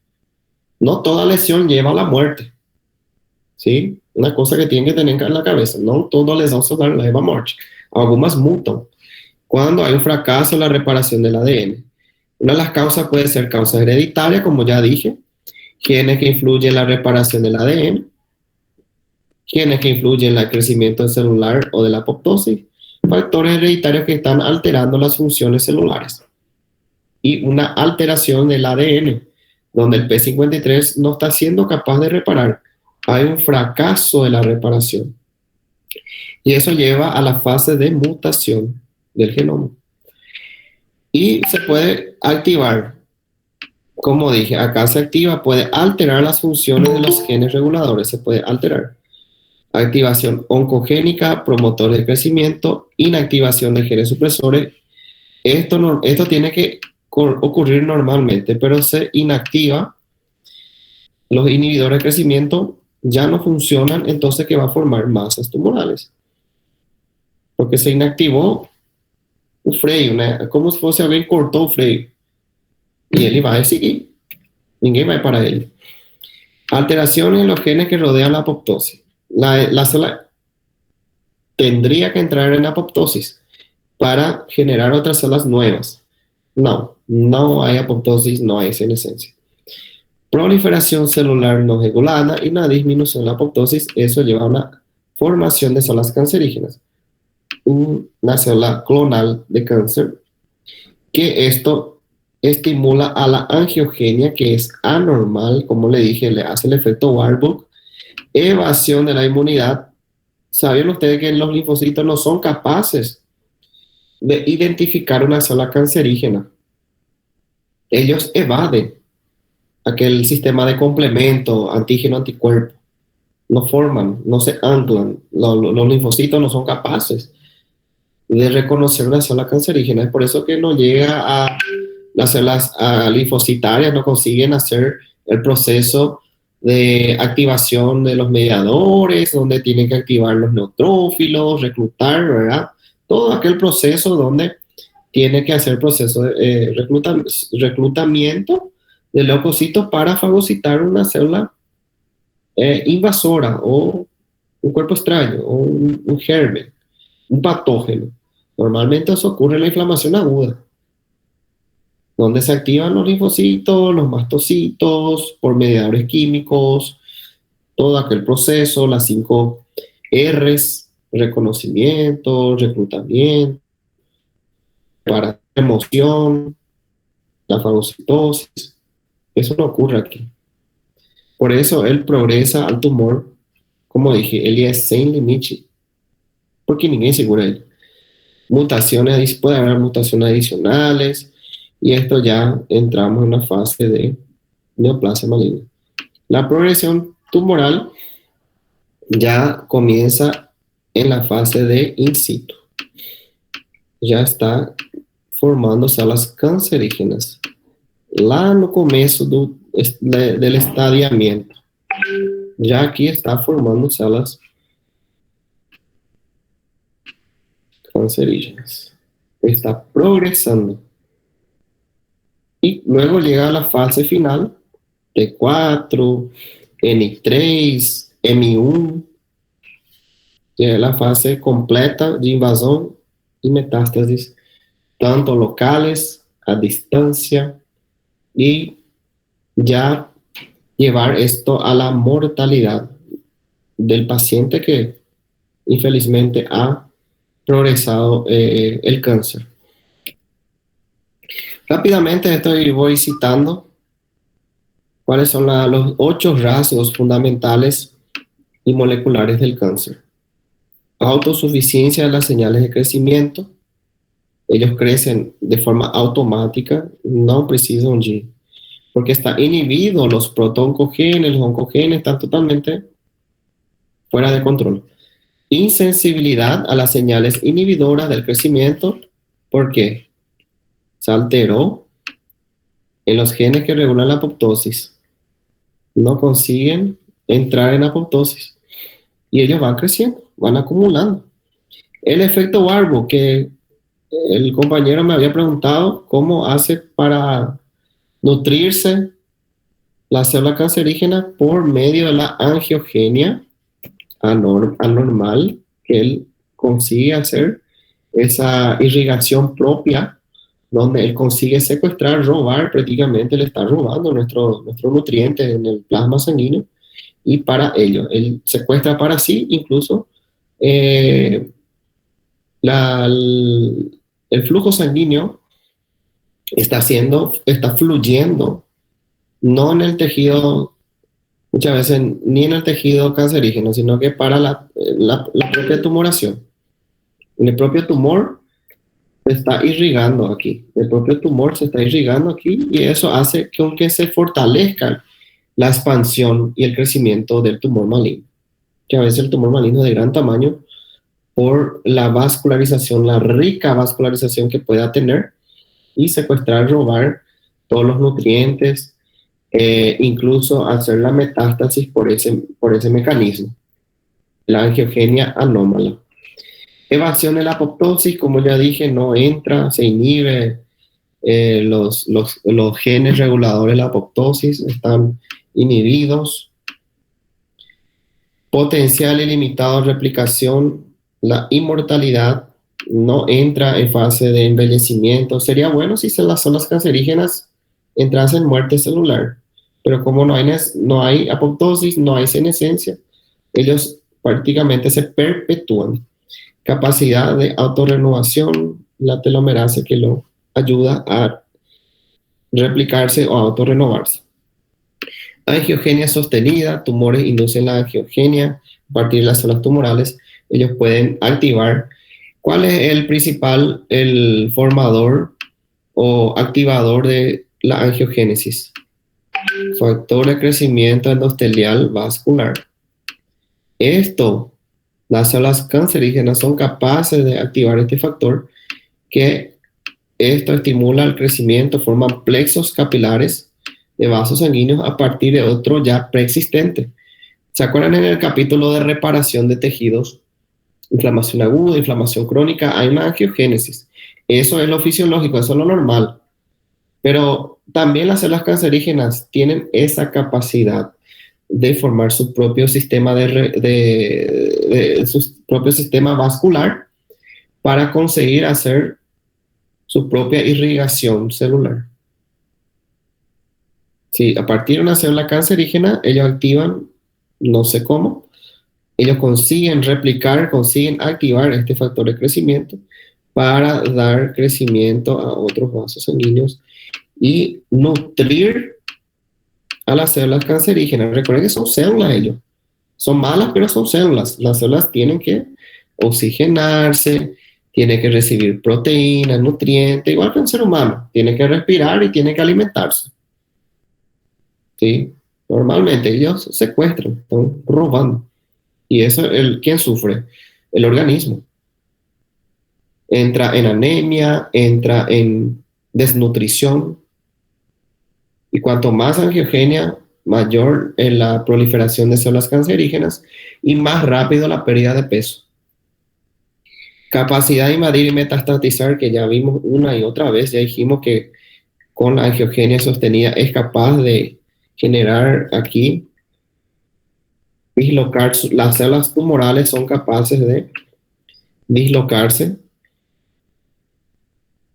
No toda lesión lleva a la muerte, ¿sí? Una cosa que tienen que tener en la cabeza. No toda lesión celular lleva a muerte. Algunas mutan cuando hay un fracaso en la reparación del ADN. Una de las causas puede ser causa hereditaria, como ya dije, genes que influyen en la reparación del ADN, genes que influyen en el crecimiento celular o de la apoptosis, factores hereditarios que están alterando las funciones celulares y una alteración del ADN, donde el P53 no está siendo capaz de reparar. Hay un fracaso de la reparación. Y eso lleva a la fase de mutación del genoma. Y se puede activar, como dije, acá se activa, puede alterar las funciones de los genes reguladores, se puede alterar. Activación oncogénica, promotor de crecimiento, inactivación de genes supresores. Esto tiene que ocurrir normalmente, pero se inactiva, los inhibidores de crecimiento ya no funcionan, entonces que va a formar masas tumorales, porque se inactivó un freio, né? Como se fosse alguém cortou o freio, e ele vai seguir. Ninguém vai para ele. Alteraciones en los genes que rodean la apoptosis. La célula tendría que entrar en apoptosis para generar otras células nuevas. No hay apoptosis, no hay senescencia. Proliferación celular no regulada y una disminución de la apoptosis, eso lleva a una formación de células cancerígenas. Una célula clonal de cáncer, que esto estimula a la angiogenia, que es anormal, como le dije, le hace el efecto Warburg, evasión de la inmunidad. ¿Sabían ustedes que los linfocitos no son capaces de identificar una célula cancerígena? Ellos evaden aquel sistema de complemento, antígeno-anticuerpo. No forman, no se anclan. Los linfocitos no son capaces de reconocer una célula cancerígena. Es por eso que no llega a las células linfocitarias, no consiguen hacer el proceso de activación de los mediadores, donde tienen que activar los neutrófilos, reclutar, ¿verdad? Todo aquel proceso donde tiene que hacer proceso de reclutamiento de leucocitos para fagocitar una célula invasora o un cuerpo extraño o un germen, un patógeno. Normalmente eso ocurre en la inflamación aguda, donde se activan los linfocitos, los mastocitos, por mediadores químicos, todo aquel proceso, las 5 R's, reconocimiento, reclutamiento, para remoción, la fagocitosis. Eso no ocurre aquí. Por eso él progresa al tumor, como dije, él es sin limite, porque ninguém segura él. Mutaciones, puede haber mutaciones adicionales, y esto ya entramos en la fase de neoplasia maligna. La progresión tumoral ya comienza en la fase de in situ. Já está formando células cancerígenas lá no começo do estadiamento. Já aqui está formando células cancerígenas. Está progresando. Y luego llega a la fase final, T4, N3, M1, que es la fase completa de invasão y metástasis, tanto locales, a distancia, y ya llevar esto a la mortalidad del paciente que infelizmente ha progresado el cáncer. Rápidamente voy citando cuáles son los 8 rasgos fundamentales y moleculares del cáncer. Autosuficiencia de las señales de crecimiento. Ellos crecen de forma automática, no precisan de, porque está inhibido los protooncogenes, los oncogenes están totalmente fuera de control. Insensibilidad a las señales inhibidoras del crecimiento, ¿por qué? Se alteró en los genes que regulan la apoptosis. No consiguen entrar en apoptosis y ellos van creciendo, van acumulando. El efecto Warburg, que el compañero me había preguntado cómo hace para nutrirse la célula cancerígena por medio de la angiogenia anormal, que él consigue hacer esa irrigación propia, donde él consigue secuestrar, robar, prácticamente le está robando nuestro nutriente en el plasma sanguíneo, y para ello, él secuestra para sí incluso el flujo sanguíneo está fluyendo, no en el tejido, muchas veces ni en el tejido cancerígeno, sino que para la propia tumoración. En el propio tumor se está irrigando aquí, el propio tumor se está irrigando aquí, y eso hace que se fortalezca la expansión y el crecimiento del tumor maligno, que a veces el tumor maligno es de gran tamaño por la vascularización, la rica vascularización que pueda tener, y secuestrar, robar todos los nutrientes, incluso hacer la metástasis por ese mecanismo, la angiogenia anómala. Evasión de la apoptosis, como ya dije, no entra, se inhibe, los genes reguladores de la apoptosis están inhibidos. Potencial ilimitado de replicación, la inmortalidad no entra en fase de envejecimiento. Sería bueno si las células cancerígenas entrasen en muerte celular, pero como no hay apoptosis, no hay senescencia, ellos prácticamente se perpetúan. Capacidad de autorrenovación, la telomerasa que lo ayuda a replicarse o a autorrenovarse. Angiogenia sostenida, tumores inducen la angiogenia a partir de las células tumorales, ellos pueden activar. ¿Cuál es el formador o activador de la angiogénesis? Factor de crecimiento endotelial vascular. Las células cancerígenas son capaces de activar este factor, que esto estimula el crecimiento, forman plexos capilares de vasos sanguíneos a partir de otro ya preexistente. ¿Se acuerdan en el capítulo de reparación de tejidos? Inflamación aguda, inflamación crónica, hay una angiogénesis. Eso es lo fisiológico, eso es lo normal. Pero también las células cancerígenas tienen esa capacidad de formar su propio sistema su propio sistema vascular para conseguir hacer su propia irrigación celular. Sí, a partir de una célula cancerígena, ellos activan, no sé cómo, ellos consiguen replicar, consiguen activar este factor de crecimiento para dar crecimiento a otros vasos sanguíneos y nutrir a las células cancerígenas. Recuerden que son células ellos. Son malas, pero son células. Las células tienen que oxigenarse, tienen que recibir proteínas, nutrientes, igual que un ser humano. Tiene que respirar y tiene que alimentarse. ¿Sí? Normalmente ellos secuestran, están robando. Y eso, ¿quién sufre? El organismo. Entra en anemia, entra en desnutrición. Y cuanto más angiogenia, mayor la proliferación de células cancerígenas y más rápido la pérdida de peso. Capacidad de invadir y metastatizar, que ya vimos una y otra vez, ya dijimos que con la angiogenia sostenida es capaz de generar aquí, dislocar, las células tumorales son capaces de dislocarse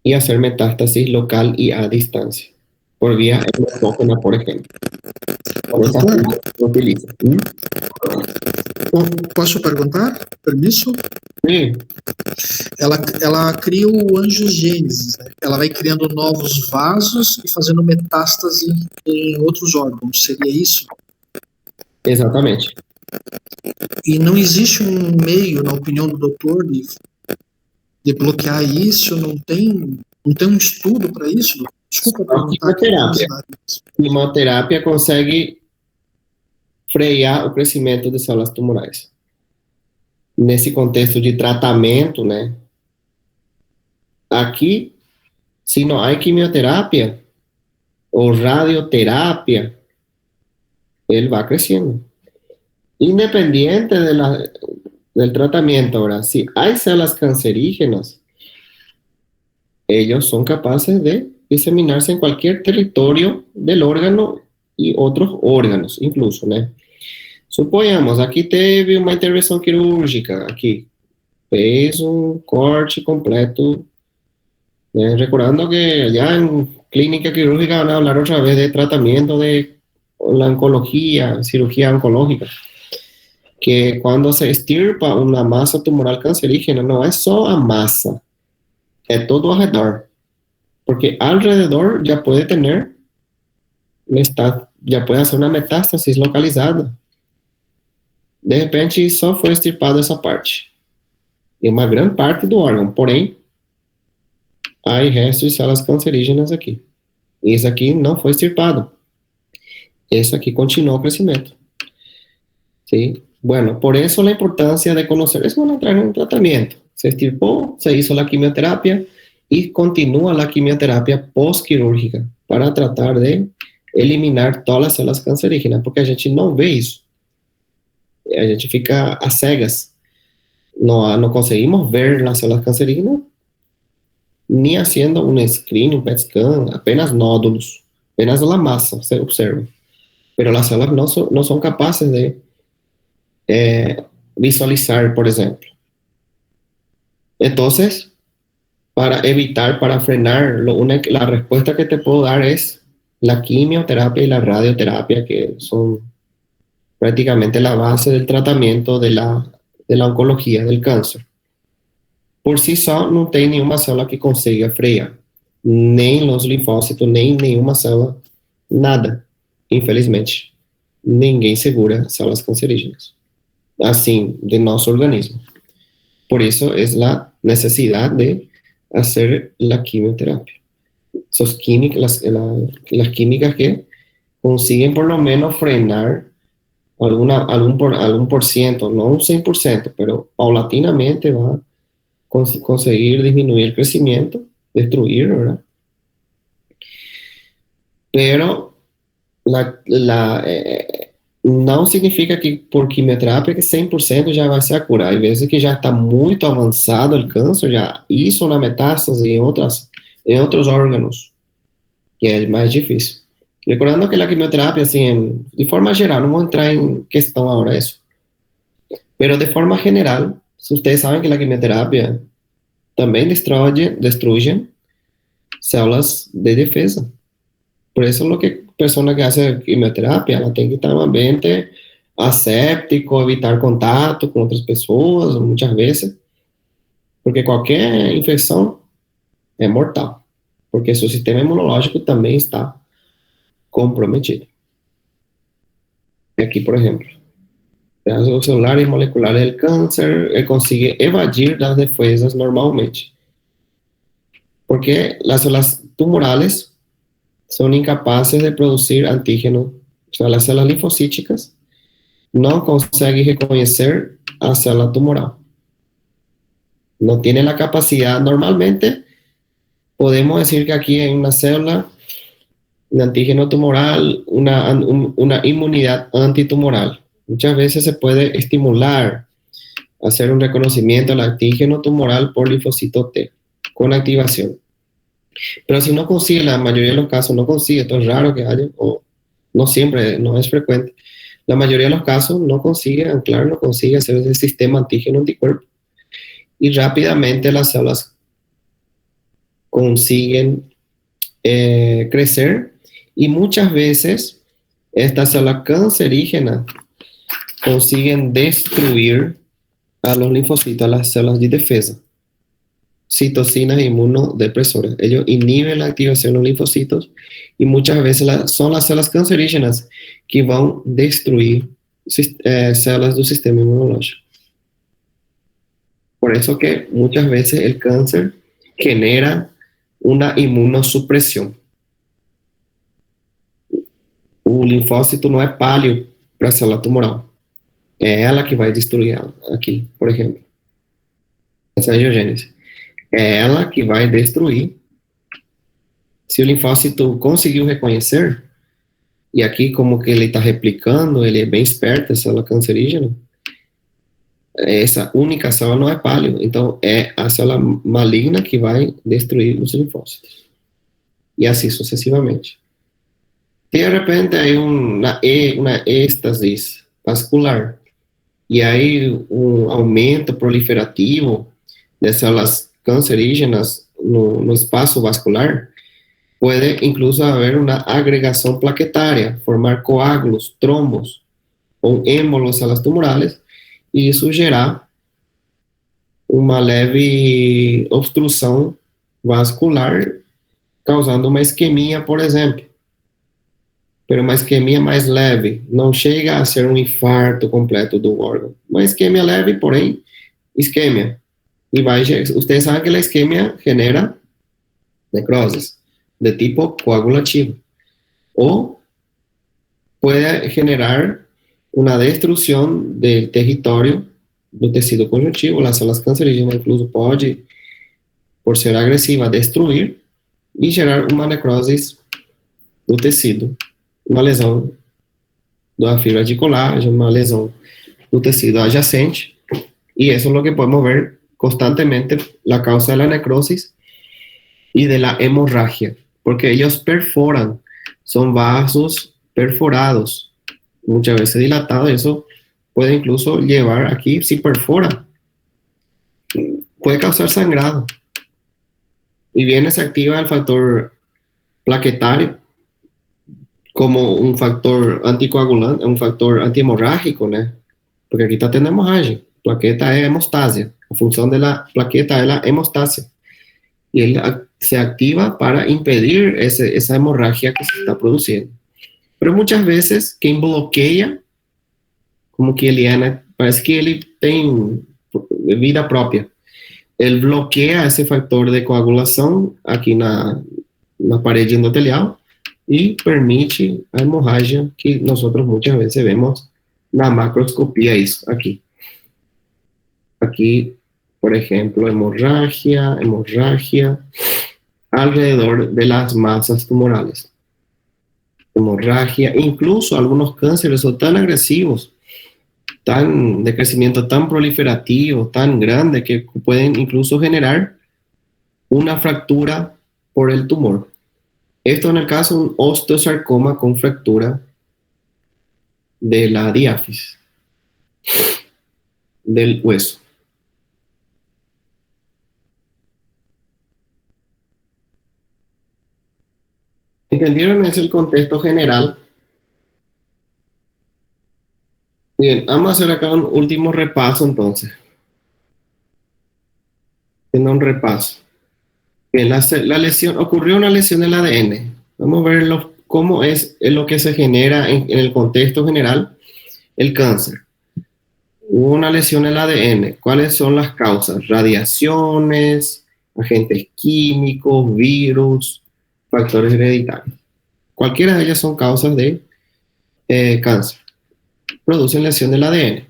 y hacer metástasis local y a distancia, por vía endógena, por ejemplo. Posso perguntar? Permisso? Sim. Ela cria o angiogênese, né? Ela vai criando novos vasos e fazendo metástase em outros órgãos, seria isso? Exatamente. E não existe um meio, na opinião do doutor, de bloquear isso? Não tem um estudo para isso? Desculpa perguntar. Quimioterapia consegue frear o crescimento de células tumorais. Nesse contexto de tratamento, né? Aqui, se não há quimioterapia ou radioterapia, ele vai crescendo. Independiente del tratamiento, ahora, si hay células cancerígenas, ellos son capaces de diseminarse en cualquier territorio del órgano y otros órganos, incluso, né? Suponhamos, aqui teve uma intervenção quirúrgica, aqui, fez um corte completo, né? Recordando que ya en clínica quirúrgica van a hablar otra vez de tratamiento de la oncología, cirugía oncológica, que cuando se extirpa una masa tumoral cancerígena, no es solo a masa, es todo alrededor, porque alrededor ya puede tener, ya puede hacer una metástasis localizada. De repente, só foi extirpada essa parte. E uma grande parte do órgão. Porém, há restos de células cancerígenas aqui. E esse aqui não foi extirpado. Esse aqui continuou o crescimento. ¿Sí? Bueno, por eso la importancia de conocer. Eso van a entrar en un tratamiento. Se extirpó, se hizo la quimioterapia y continúa la quimioterapia postquirúrgica para tratar de eliminar todas las células cancerígenas, porque a gente não vê isso. A gente fica a cegas, no conseguimos ver las células cancerígenas ni haciendo un screen, un PET scan, apenas nódulos, apenas la masa se observa. Pero las células no son capaces de visualizar, por ejemplo. Entonces, para evitar, para frenar, la respuesta que te puedo dar es la quimioterapia y la radioterapia, que son prácticamente la base del tratamiento de la oncología del cáncer. Por si só, não tem nenhuma célula que consiga frear, nem os linfócitos, nem nenhuma célula, nada, infelizmente. Ninguém segura células cancerígenas, assim, de nosso organismo. Por isso, é a necessidade de fazer a quimioterapia. Las químicas que consiguen por lo menos frenar algún por ciento, no un 100%, pero paulatinamente va a conseguir disminuir el crecimiento, destruir, ¿verdad? Pero não significa que por quimioterapia que 100% já vai se curar. Às vezes que já está muito avançado o câncer, já isso na metástase em outros órgãos, que é mais difícil. Recordando que a quimioterapia, assim, de forma geral, não vou entrar em questão agora isso, pero de forma general, ustedes saben que la quimioterapia también destruye células de defensa. Por eso lo que persona que hace quimioterapia, ela tem que estar en un ambiente aséptico, evitar contacto con otras personas, muchas veces, porque cualquier infección es mortal, porque su sistema inmunológico también está comprometido. Aquí, por ejemplo, os celulares moleculares del cáncer consigue evadir las defensas normalmente, porque las células tumorales son incapaces de producir antígenos. O sea, las células linfocíticas no conseguem reconhecer a célula tumoral. No tiene la capacidad. Normalmente podemos decir que aquí hay una célula, un antígeno tumoral, una inmunidad antitumoral. Muchas veces se puede estimular, hacer un reconocimiento al antígeno tumoral por linfocito T con activación. Pero si no consigue, la mayoría de los casos no consigue, esto es raro que haya, o no siempre, no es frecuente. La mayoría de los casos no consigue anclar, no consigue hacer ese sistema antígeno-anticuerpo. Y rápidamente las células consiguen crecer, y muchas veces estas células cancerígenas consiguen destruir a los linfocitos, a las células de defensa, citocinas inmunodepresoras. Ellos inhiben la activación de los linfocitos y muchas veces son las células cancerígenas que van a destruir células del sistema inmunológico. Por eso que muchas veces el cáncer genera una inmunosupresión. O linfócito no es pálido para a célula tumoral. É ela que vai destruir ela. Aqui, por exemplo. Essa é a angiogênese. É ela que vai destruir. Se o linfócito conseguiu reconhecer, e aqui como que ele está replicando, ele é bem esperto, essa célula cancerígena, essa única célula não é pálio. Então, é a célula maligna que vai destruir os linfócitos. E assim sucessivamente. De repente, hay una éxtasis vascular. E aí um aumento proliferativo de células cancerígenas no espaço vascular, pode incluso haver uma agregação plaquetária, formar coágulos, trombos ou êmbolos, células tumorales, e isso gerar uma leve obstrução vascular, causando uma isquemia, por exemplo. Pero uma isquemia mais leve, não chega a ser um infarto completo do órgão. Uma isquemia leve, porém, isquemia. E ustedes sabem que a isquemia genera necrosis de tipo coagulativo. Ou pode generar uma destruição do território do tecido conjuntivo. As células cancerígenas incluso pode, por ser agressiva, destruir e gerar uma necrose do tecido. Uma lesão da fibra de colágeno, uma lesão do tecido adjacente, e isso é o que podemos ver constantemente. A causa da necrosis y de la hemorragia, porque ellos perforan, son vasos perforados, muchas veces dilatados. Eso puede incluso llevar aquí, si perfora, puede causar sangrado. Y viene, se activa el factor plaquetario como un factor anticoagulante, un factor antihemorrágico, ¿no? Porque aquí tenemos hemorragia. Plaqueta es hemostasia. La función de la plaqueta es la hemostasia. Y él se activa para impedir esa hemorragia que se está produciendo. Pero muchas veces quien bloquea, como que Eliana, parece que él tiene vida propia. Él bloquea ese factor de coagulación aquí en la pared endotelial y permite a hemorragia que nosotros muchas veces vemos na macroscopía, eso aquí. Aquí, por ejemplo, hemorragia alrededor de las masas tumorales. Hemorragia, incluso algunos cánceres son tan agresivos, de crecimiento tan proliferativo, tan grande, que pueden incluso generar una fractura por el tumor. Esto en el caso de un osteosarcoma con fractura de la diáfisis, del hueso. ¿Entendieron? Es el contexto general. Bien, vamos a hacer acá un último repaso entonces. En un repaso. Bien, la lesión, ocurrió una lesión del ADN. Vamos a ver cómo es lo que se genera en el contexto general, el cáncer. Hubo una lesión del ADN. ¿Cuáles son las causas? Radiaciones, agentes químicos, virus, factores hereditarios. Cualquiera de ellas son causas de cáncer. Producen lesión del ADN.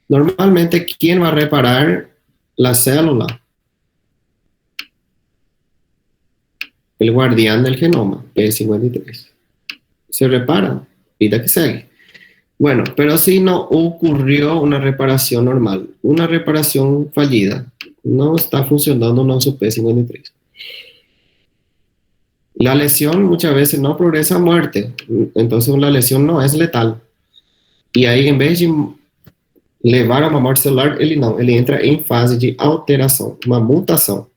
Normalmente, ¿quién va a reparar la célula? El guardián del genoma, P53. Se repara, vida que sigue. Bueno, pero si no ocurrió una reparación normal, una reparación fallida, no está funcionando nuestro P53. La lesión muchas veces no progresa a muerte, entonces la lesión no es letal. Y ahí, en vez de levar a uma morte celular, ele entra em fase de alteração, uma mutação.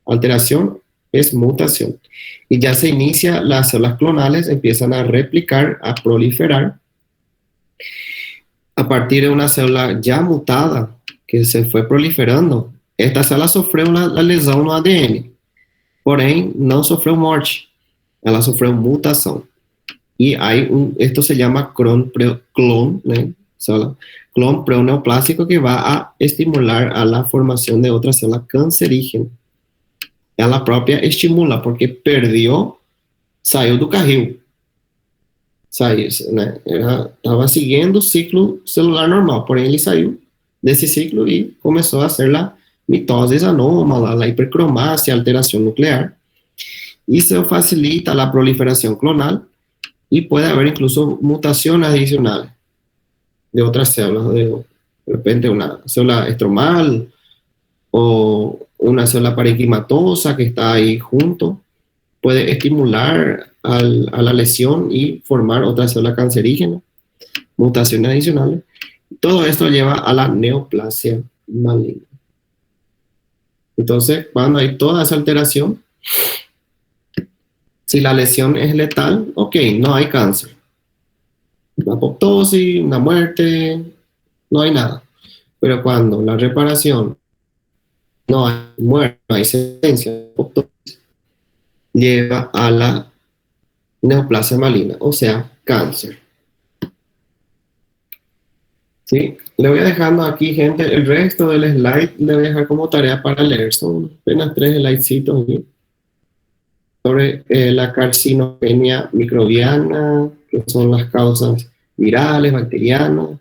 Alteración es mutación. Y ya se inicia, las células clonales empiezan a replicar, a proliferar, a partir de una célula ya mutada, que se fue proliferando. Esta célula sofreu la lesão no ADN, porém não sofreu morte, ela sofreu mutação. Y hay esto se llama clon preneoplásico, que va a estimular a la formación de otra célula cancerígena. Ela própria estimula, porque perdeu, saiu do carril. Saiu, né? Estava seguindo o ciclo celular normal, porém ele saiu desse ciclo e começou a ser a mitose anômala, a hipercromácia, a alteração nuclear. Isso facilita a proliferação clonal y puede haber incluso mutaciones adicionales de otras células, de repente una célula estromal o una célula parenquimatosa que está ahí junto, puede estimular a la lesión y formar otra célula cancerígena, mutaciones adicionales. Todo esto lleva a la neoplasia maligna. Entonces, cuando hay toda esa alteración, si la lesión es letal, ok, no hay cáncer. Una apoptosis, una muerte, no hay nada. Pero cuando la reparación no hay muerte, no hay sentencia, apoptosis, lleva a la neoplasia maligna, o sea, cáncer. ¿Sí? Le voy dejando aquí, gente, el resto del slide le voy a dejar como tarea para leer. Son apenas 3 slidecitos aquí. Sobre la carcinogenia microbiana, que son las causas virales, bacterianas,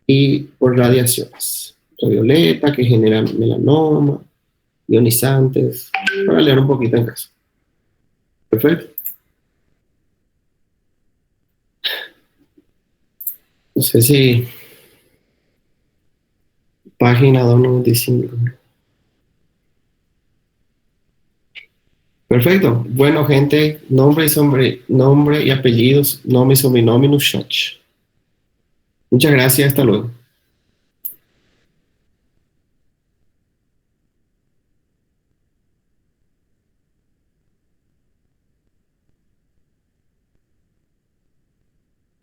y por radiaciones. Ultravioleta, que generan melanoma, ionizantes, para leer un poquito en casa. Perfecto. No sé si... Página 295. Perfecto. Bueno, gente, nombre y apellidos, nombre y sobrenome no chat. Muchas gracias, hasta luego.